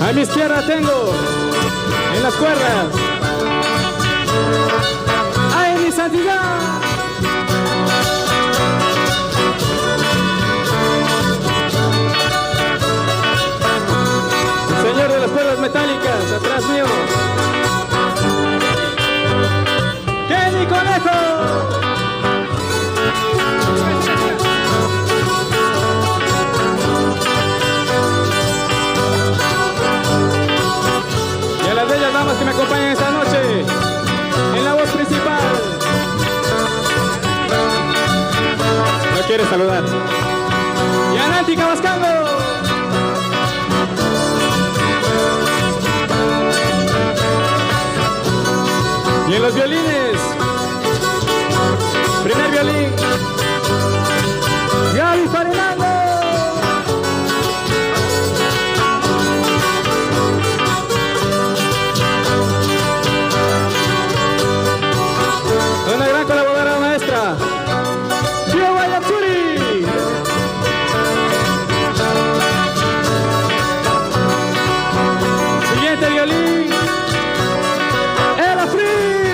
A mi izquierda tengo en las cuerdas ¡ay, mi santidad! El señor de las cuerdas metálicas, atrás mío. ¡Kenny Conejo! Bellas damas que me acompañan esta noche en la voz principal. No quiere saludar. Y a Nanti Cabascango. Y en los violines, primer violín, Gaby Farinando. Una gran colaboradora maestra, Pio Guayachuri. Siguiente violín, Ela Free.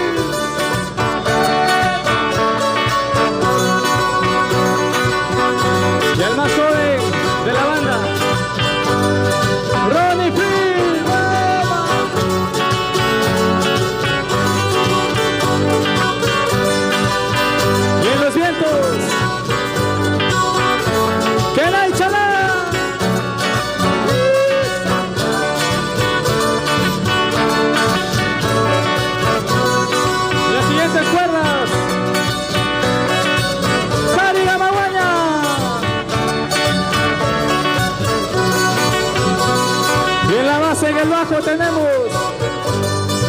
el bajo tenemos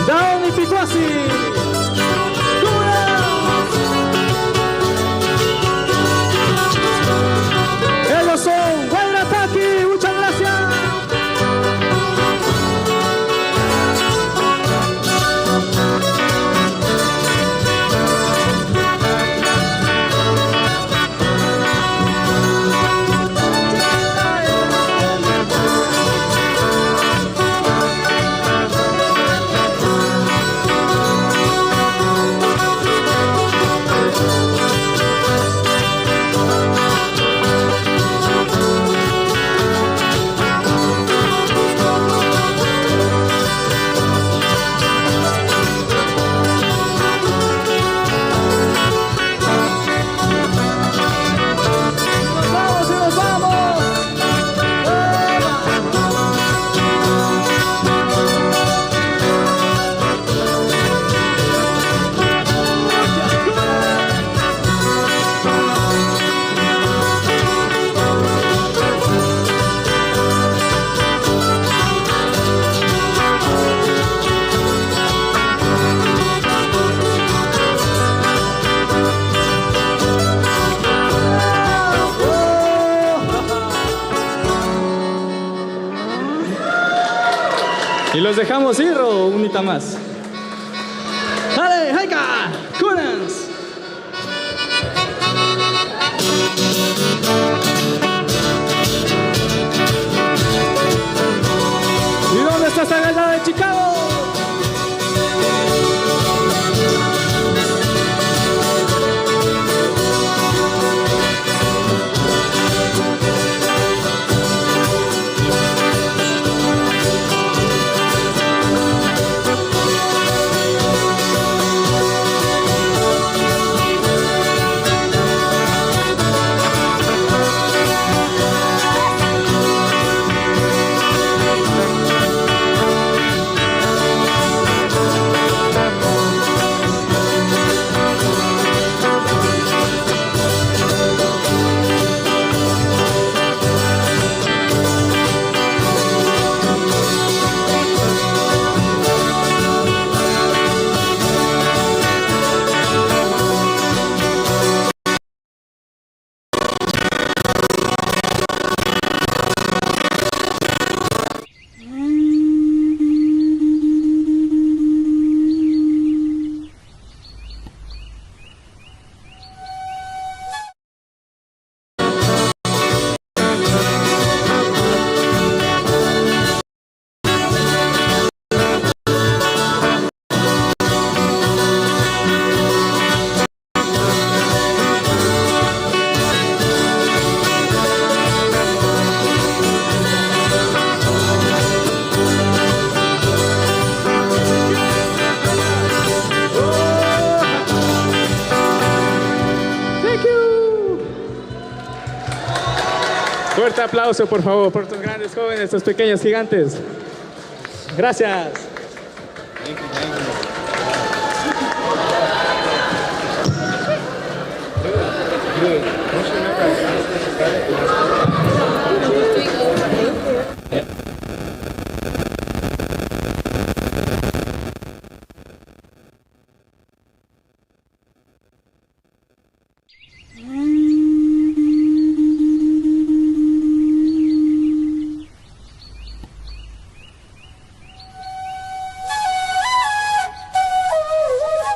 Down y Picuasi. Ellos son Guairataki, muchas gracias. Y los dejamos ir o unita más. ¡Dale, Haika! ¡Kunans! ¿Y dónde está esta gallada de Chicago? Fuerte aplauso, por favor, por estos grandes jóvenes, estos pequeños gigantes. Gracias.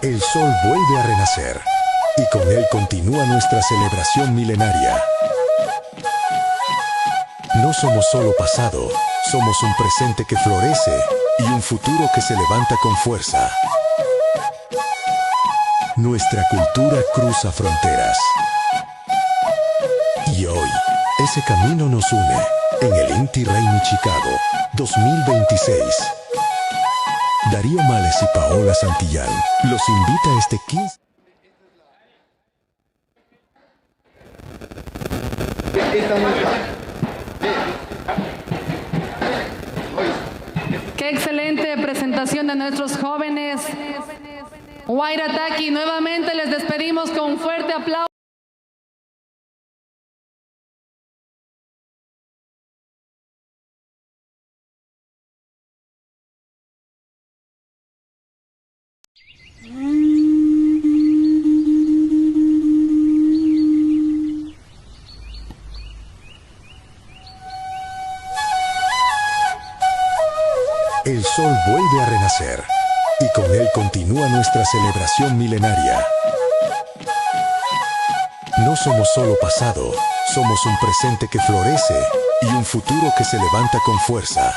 El sol vuelve a renacer y con él continúa nuestra celebración milenaria. No somos solo pasado, somos un presente que florece y un futuro que se levanta con fuerza. Nuestra cultura cruza fronteras. Y hoy, ese camino nos une en el Inti Raymi Chicago 2026. Darío Males y Paola Santillán los invita a este 15. Qué excelente presentación de nuestros jóvenes. Guairataki, nuevamente les despedimos con un fuerte aplauso. El sol vuelve a renacer y con él continúa nuestra celebración milenaria. No somos solo pasado, somos un presente que florece y un futuro que se levanta con fuerza.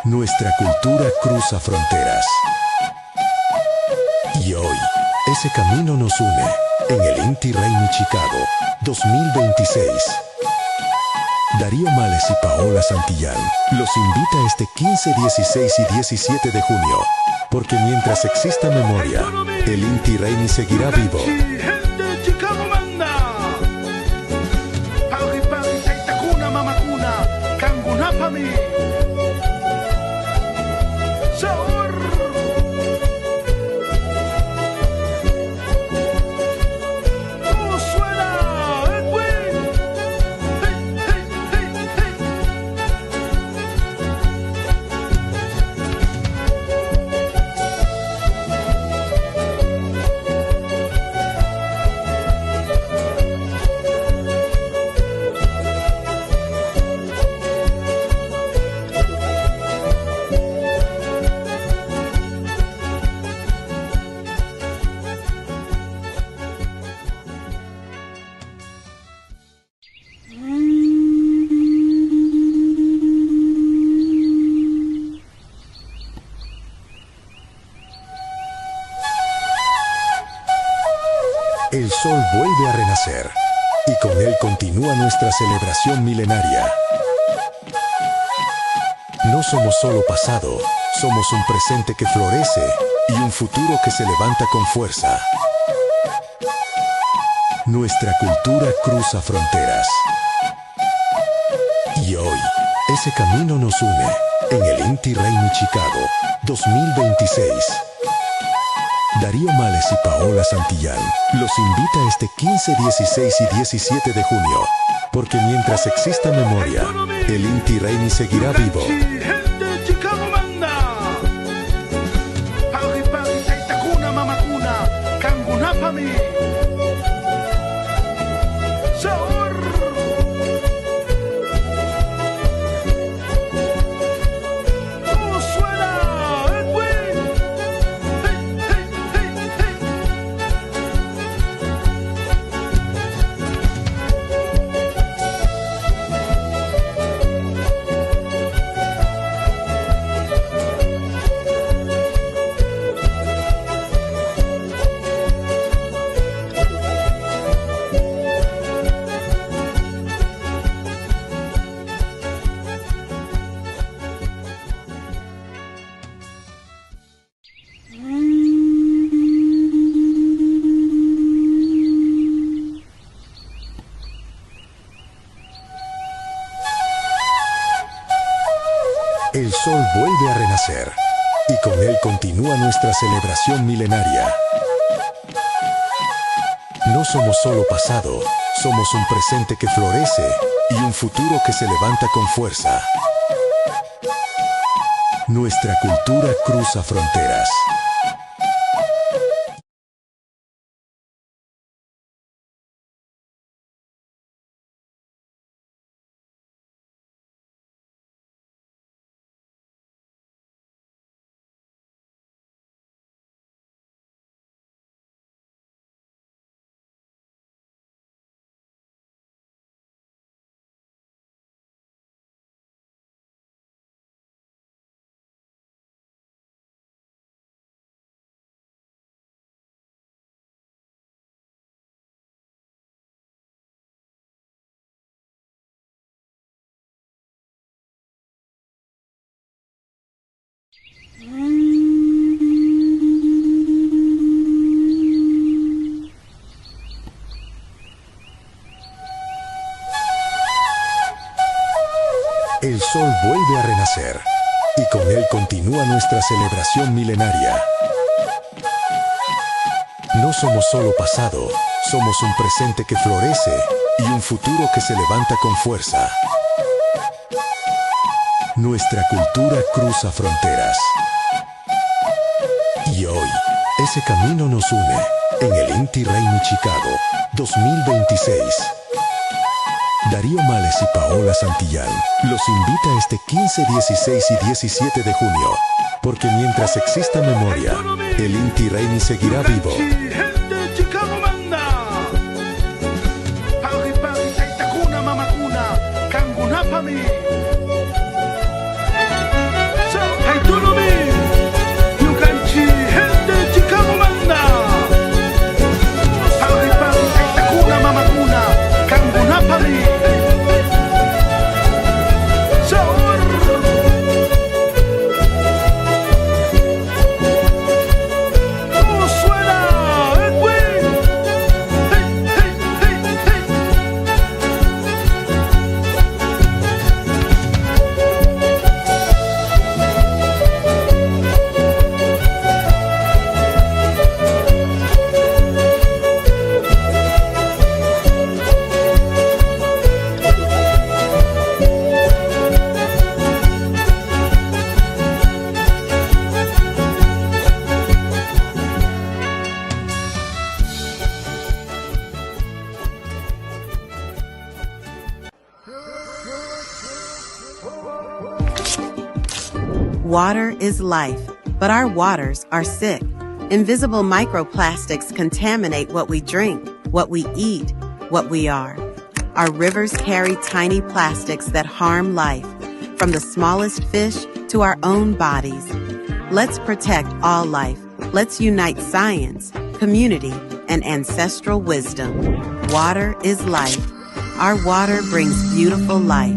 Nuestra cultura cruza fronteras. Y hoy, ese camino nos une en el Inti Raymi Chicago 2026. Darío Males y Paola Santillán los invita este 15, 16 y 17 de junio, porque mientras exista memoria, el Inti Raymi seguirá vivo. Gente de Chicago manda. Pari pari taitakuna mamakuna, kangunapami. Sabor. ¿Cómo suena, Edwin? Hey, hey, hey, hey. El sol vuelve a renacer y con él continúa nuestra celebración milenaria. No somos solo pasado, somos un presente que florece y un futuro que se levanta con fuerza. Nuestra cultura cruza fronteras. Y hoy, ese camino nos une en el Inti Raymi Chicago 2026. Darío Males y Paola Santillán los invita este 15, 16 y 17 de junio, porque mientras exista memoria, el Inti Raymi seguirá vivo. Gente de Chicago manda. Pari pari taitakuna mamakuna, kangunapami. Sabor. ¿Cómo suena, Edwin? Hey, hey, hey, hey. El sol vuelve a renacer y con él continúa nuestra celebración milenaria. No somos solo pasado, somos un presente que florece y un futuro que se levanta con fuerza. Nuestra cultura cruza fronteras. El sol vuelve a renacer y con él continúa nuestra celebración milenaria. No somos solo pasado, somos un presente que florece y un futuro que se levanta con fuerza. Nuestra cultura cruza fronteras. Y hoy, ese camino nos une en el Inti Raymi Chicago 2026. Darío Males y Paola Santillán los invita este 15, 16 y 17 de junio, porque mientras exista memoria, el Inti Raymi seguirá vivo. Water is life, but our waters are sick. Invisible microplastics contaminate what we drink, what we eat, what we are. Our rivers carry tiny plastics that harm life, from the smallest fish to our own bodies. Let's protect all life. Let's unite science, community, and ancestral wisdom. Water is life. Our water brings beautiful life.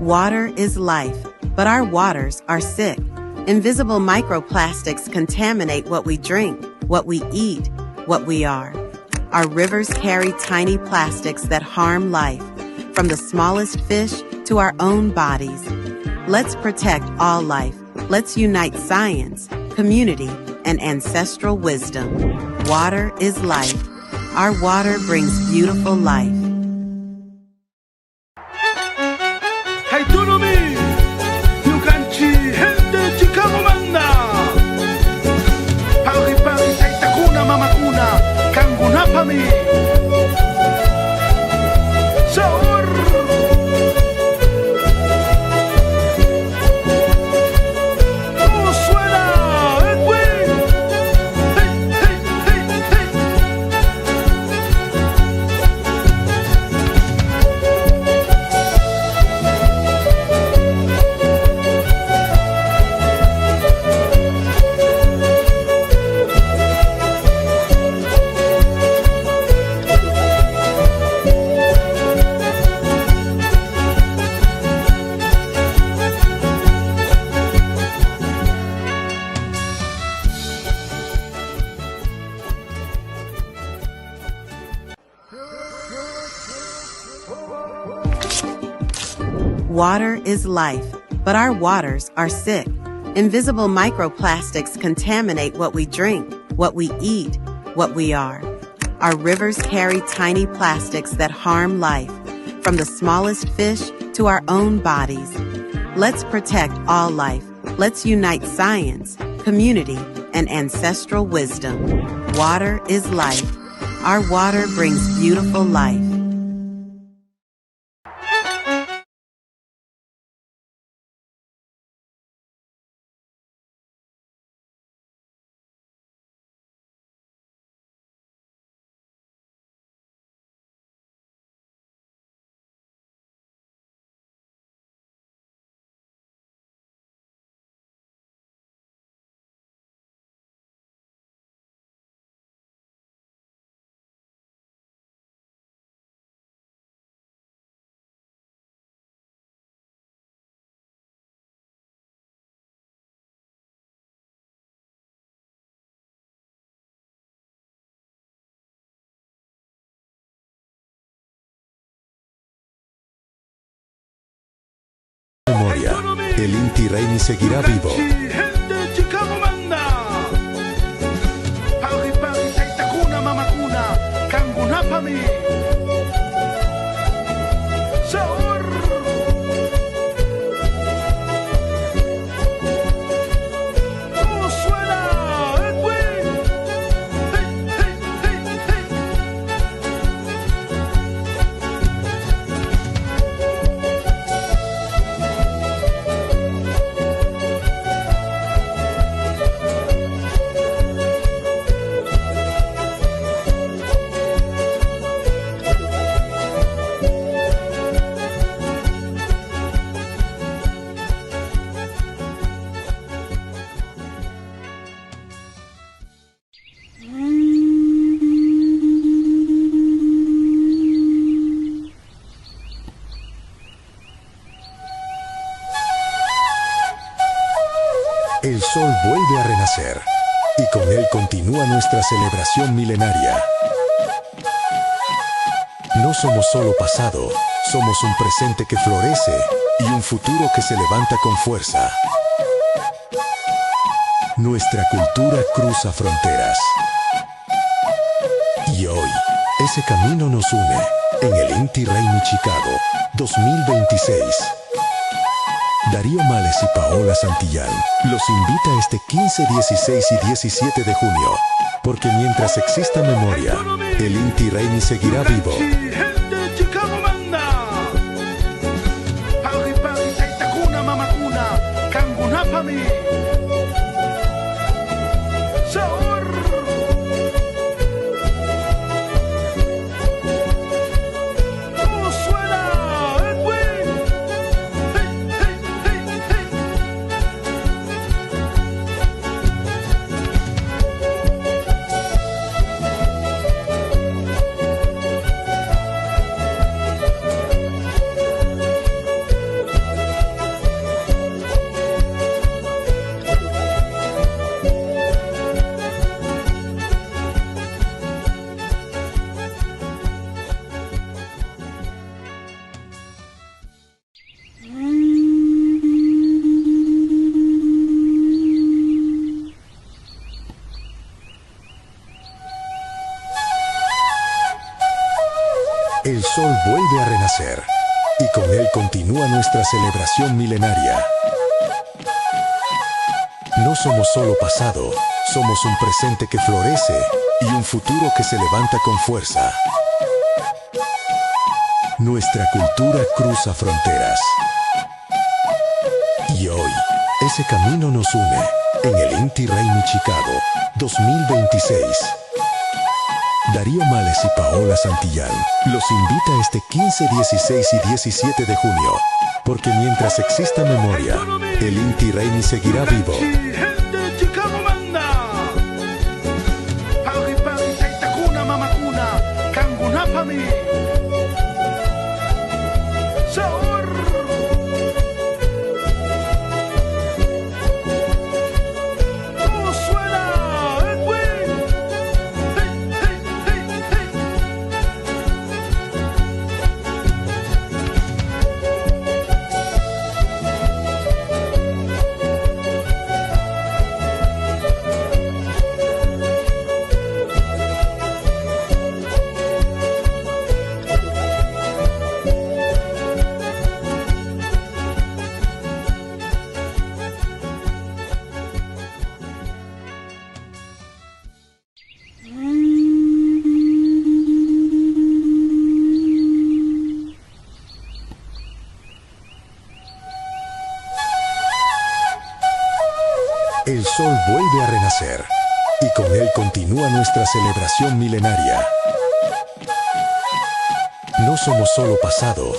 Water is life, but our waters are sick. Invisible microplastics contaminate what we drink, what we eat, what we are. Our rivers carry tiny plastics that harm life, from the smallest fish to our own bodies. Let's protect all life. Let's unite science, community, and ancestral wisdom. Water is life. Our water brings beautiful life. Water is life, but our waters are sick. Invisible microplastics contaminate what we drink, what we eat, what we are. Our rivers carry tiny plastics that harm life, from the smallest fish to our own bodies. Let's protect all life. Let's unite science, community, and ancestral wisdom. Water is life. Our water brings beautiful life. el Inti Raymi seguirá vivo. Gente de Chicago manda. Pagi pagi taitakuna mamakuna. Kangunapami. Sabor. ¿Cómo suena, Edwin? Hey, hey, hey, hey. El sol vuelve a renacer y con él continúa nuestra celebración milenaria. No somos solo pasado, somos un presente que florece y un futuro que se levanta con fuerza. Nuestra cultura cruza fronteras. Y hoy, ese camino nos une en el Inti Raymi Chicago 2026. Darío Males y Paola Santillán los invita este 15, 16 y 17 de junio, porque mientras exista memoria, el Inti Raymi seguirá vivo. Gente de Chicago manda. Pagi pagi taitakuna mamakuna. Kangunapami. Sabor. ¿Cómo suena, Edwin? Hey, hey, hey, hey. El sol vuelve a renacer y con él continúa nuestra celebración milenaria. No somos solo pasado, somos un presente que florece y un futuro que se levanta con fuerza. Nuestra cultura cruza fronteras. Y hoy, ese camino nos une en el Inti Raymi Chicago 2026. Darío Males y Paola Santillán los invita este 15, 16 y 17 de junio, porque mientras exista memoria, el Inti Raymi seguirá vivo. Gente de Chicago manda. Pagi pagi taitakuna mamakuna. Kangunapami. Sabor. ¿Cómo suena, Edwin? Hey, hey, hey, hey. El sol vuelve a renacer y con él continúa nuestra celebración milenaria. No somos solo pasado,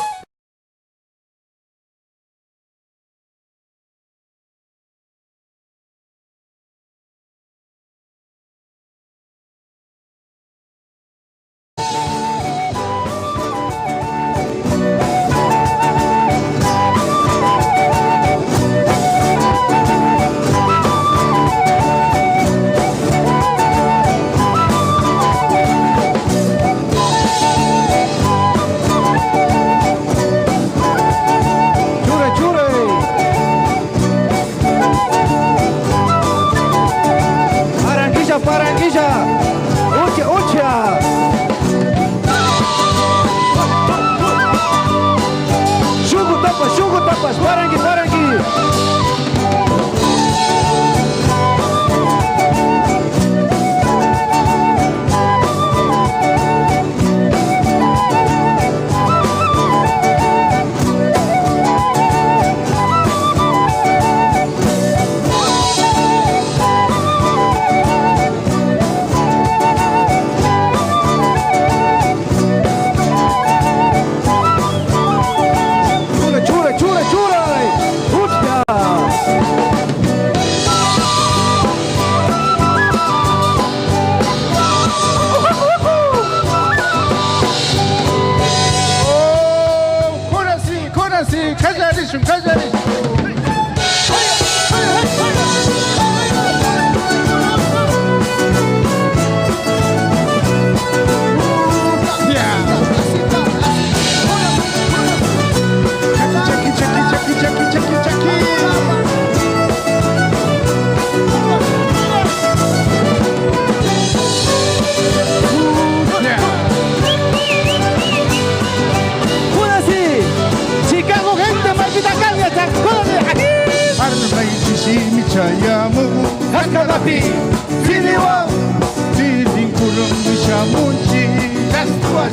calladísimo, calladísimo. Chayamu, Hakarapi, Filiwa, Filinkulum, Shamunchi, Jastua,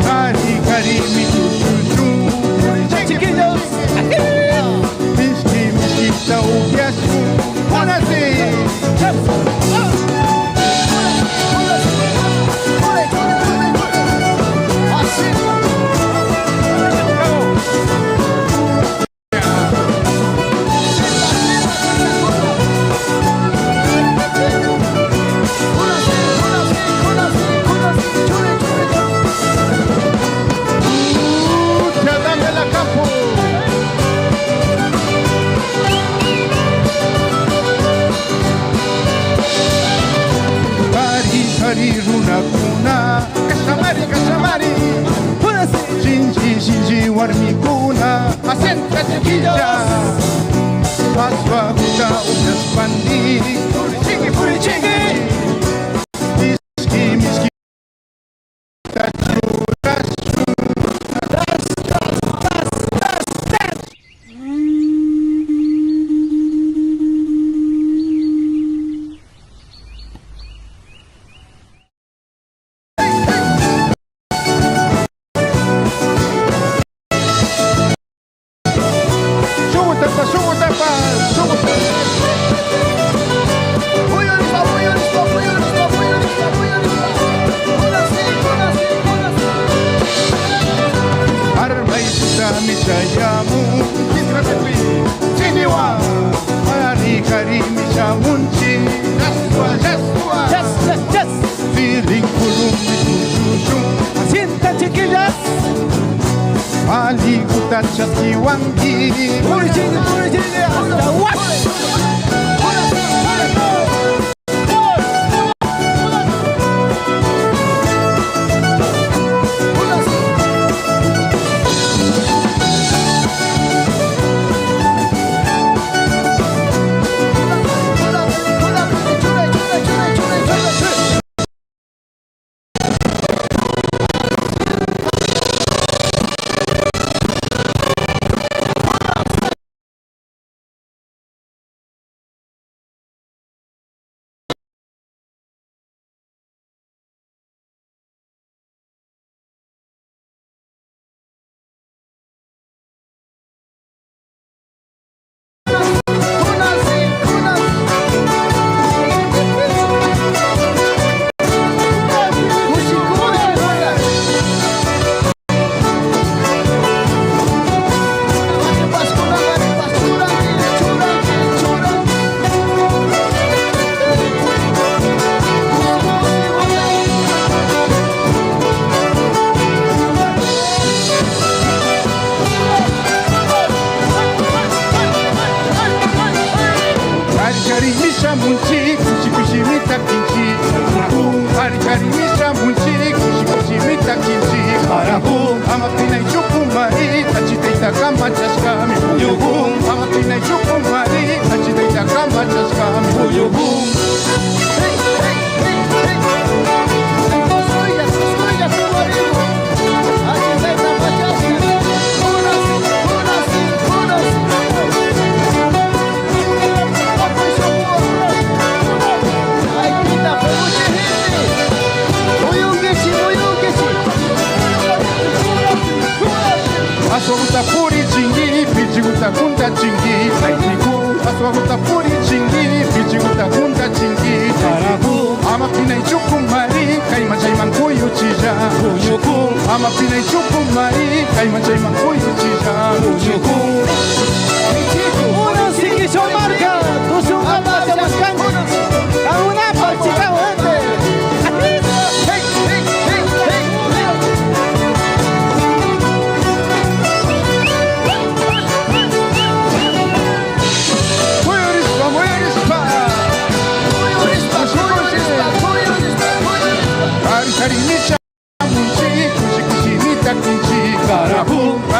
Kari Kari, Mitu, chiquillos, Miski, Miskita, Ubiasu, Warmikuna, asienta chiquillos, Pasua, Huta, Uñas, Pandi, Purichingui, Purichingui, Miski, Miski,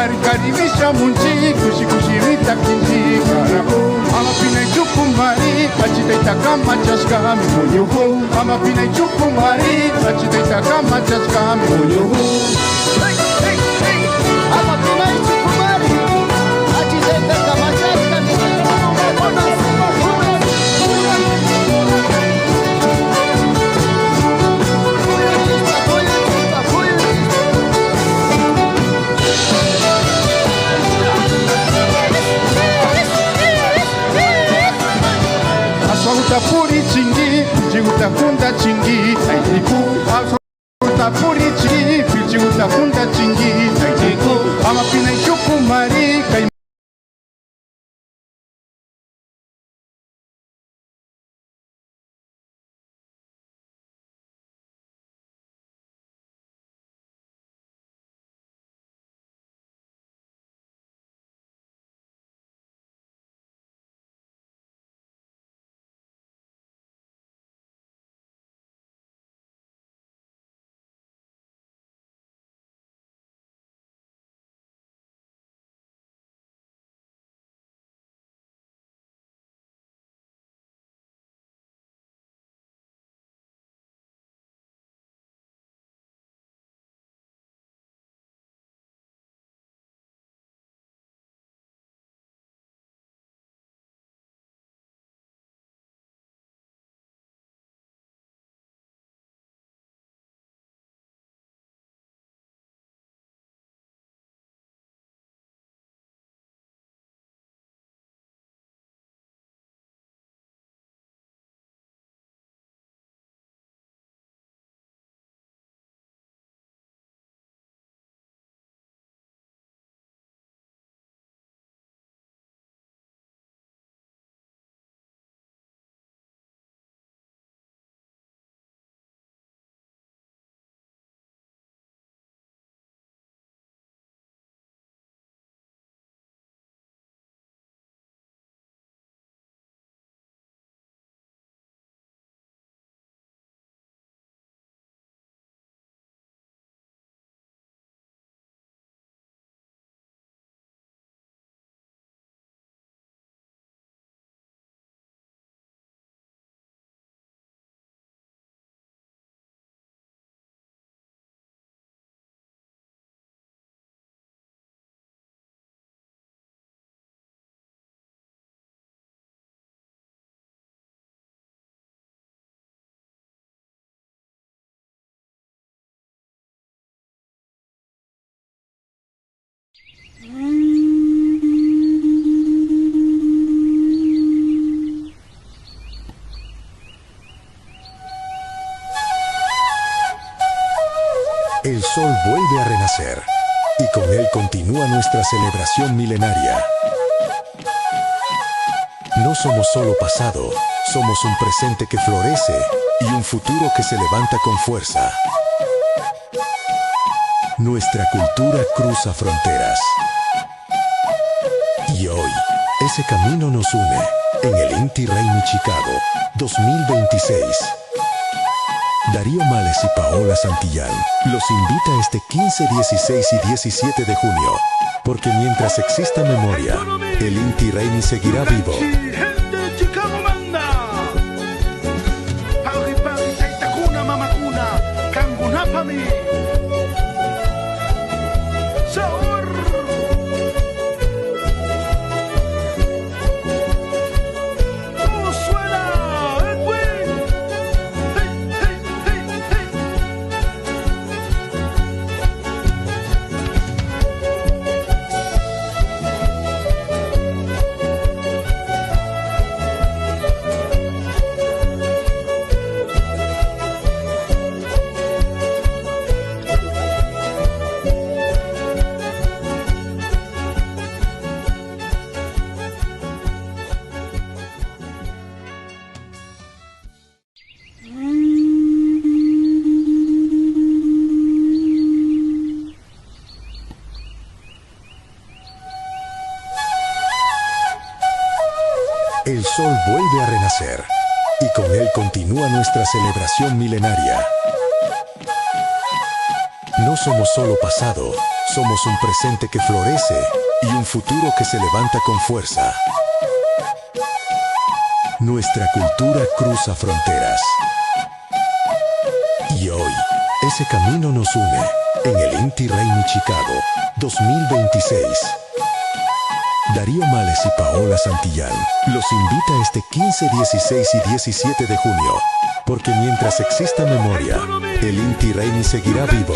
chukumari karibisha munchi kushi kushirita kinchi karaku ama pina chukumari achitaita kama chashkami moyoho ama pina chukumari achitaita kama chashkami moyoho ama pina chukumari achitaita kama chashkami Aswauta puri chingi, jiguta kunda chingi, taitiku. Aswauta puri chingi, jiguta kunda chingi, taitiku. Ama pina chukumari, kai. El sol vuelve a renacer y con él continúa nuestra celebración milenaria. No somos solo pasado, somos un presente que florece y un futuro que se levanta con fuerza. Nuestra cultura cruza fronteras. Y hoy, ese camino nos une en el Inti Raymi Chicago 2026. Darío Males y Paola Santillán los invita este 15, 16 y 17 de junio, porque mientras exista memoria, el Inti Raymi seguirá vivo. El sol vuelve a renacer y con él continúa nuestra celebración milenaria. No somos solo pasado, somos un presente que florece y un futuro que se levanta con fuerza. Nuestra cultura cruza fronteras. Y hoy, ese camino nos une en el Inti Raymi Chicago 2026. Darío Males y Paola Santillán los invita este 15, 16 y 17 de junio, porque mientras exista memoria, el Inti Raymi seguirá vivo.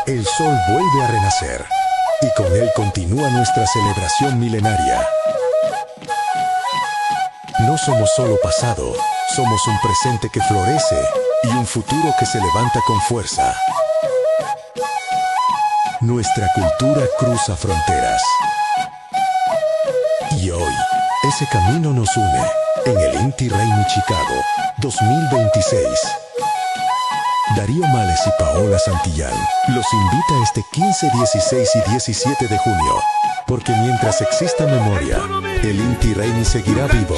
El sol vuelve a renacer y con él continúa nuestra celebración milenaria. No somos solo pasado, somos un presente que florece y un futuro que se levanta con fuerza. Nuestra cultura cruza fronteras. Y hoy, ese camino nos une en el Inti Raymi Chicago 2026. Darío Males y Paola Santillán los invita este 15, 16 y 17 de junio, porque mientras exista memoria, el Inti Raymi seguirá vivo.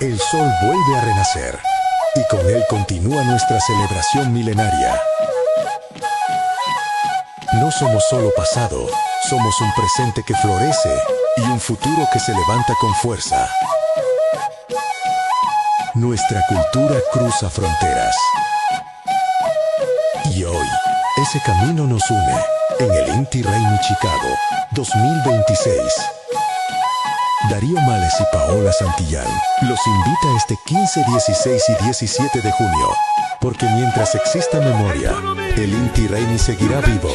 El sol vuelve a renacer y con él continúa nuestra celebración milenaria. No somos solo pasado, somos un presente que florece y un futuro que se levanta con fuerza. Nuestra cultura cruza fronteras. Y hoy, ese camino nos une en el Inti Raymi Chicago 2026. Darío Males y Paola Santillán los invita este 15, 16 y 17 de junio, porque mientras exista memoria, el Inti Raymi seguirá vivo.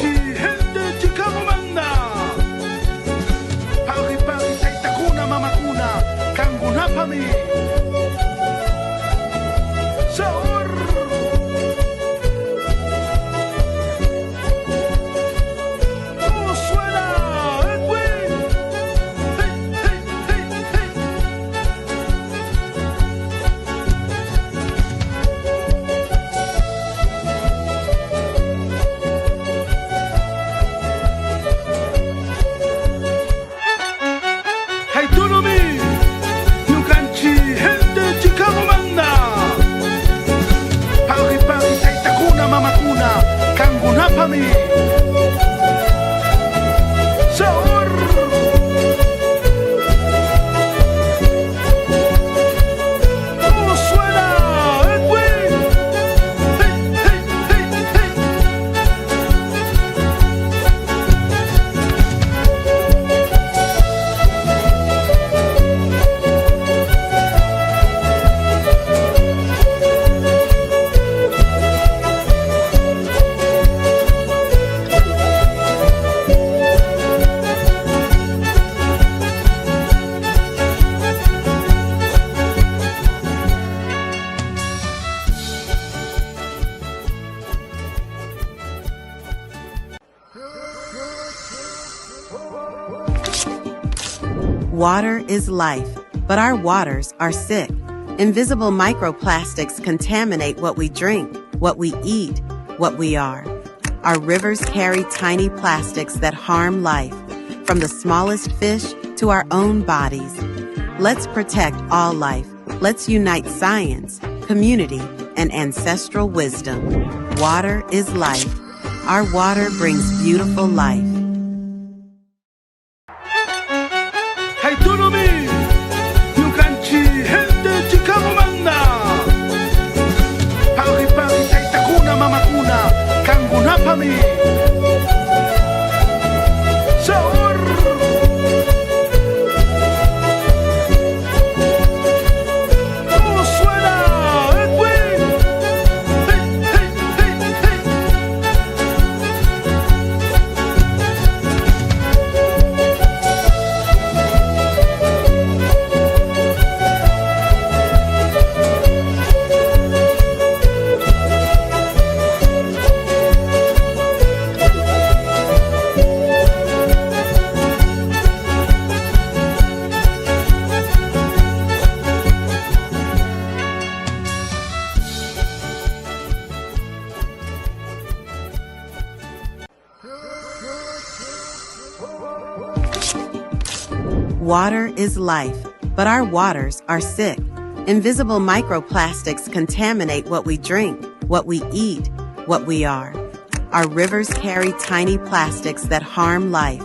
Water is life, but our waters are sick. Invisible microplastics contaminate what we drink, what we eat, what we are. Our rivers carry tiny plastics that harm life, from the smallest fish to our own bodies. Let's protect all life. Let's unite science, community, and ancestral wisdom. Water is life. Our water brings beautiful life. Autonomy, Yukanchi, gente Chicago manda. Pari pari taitakuna mamakuna, kangunapami. Sabor. ¿Cómo suena, Edwin? Hey, hey, hey, hey. Water is life, but our waters are sick. Invisible microplastics contaminate what we drink, what we eat, what we are. Our rivers carry tiny plastics that harm life,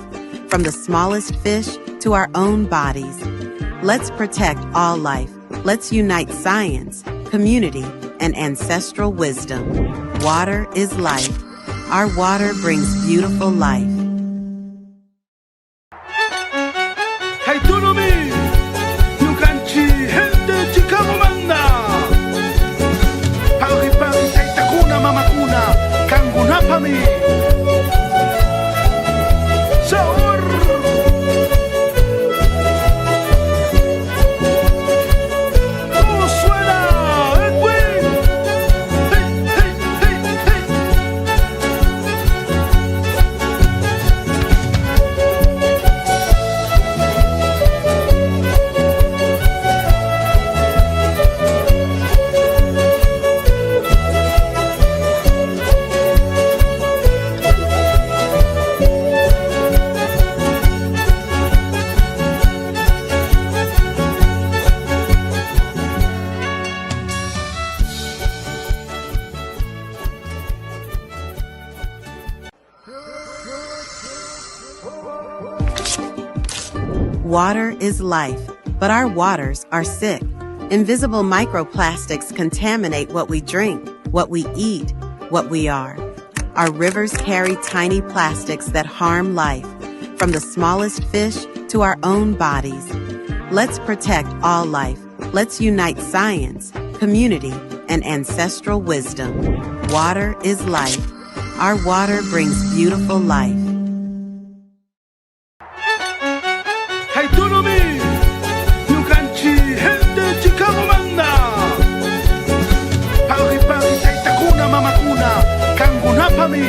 from the smallest fish to our own bodies. Let's protect all life. Let's unite science, community, and ancestral wisdom. Water is life. Our water brings beautiful life. Autonomy, Yukanchi, gente Chicago manda. Pari pari taitakuna mamakuna, kangunapami. Sabor. ¿Cómo suena, Edwin? Hey, hey, hey, hey. Water is life, but our waters are sick. Invisible microplastics contaminate what we drink, what we eat, what we are. Our rivers carry tiny plastics that harm life, from the smallest fish to our own bodies. Let's protect all life. Let's unite science, community, and ancestral wisdom. Water is life. Our water brings beautiful life. Autonomy, Yukanchi, gente Chicago manda. Pari pari taitakuna mamakuna, kangunapami.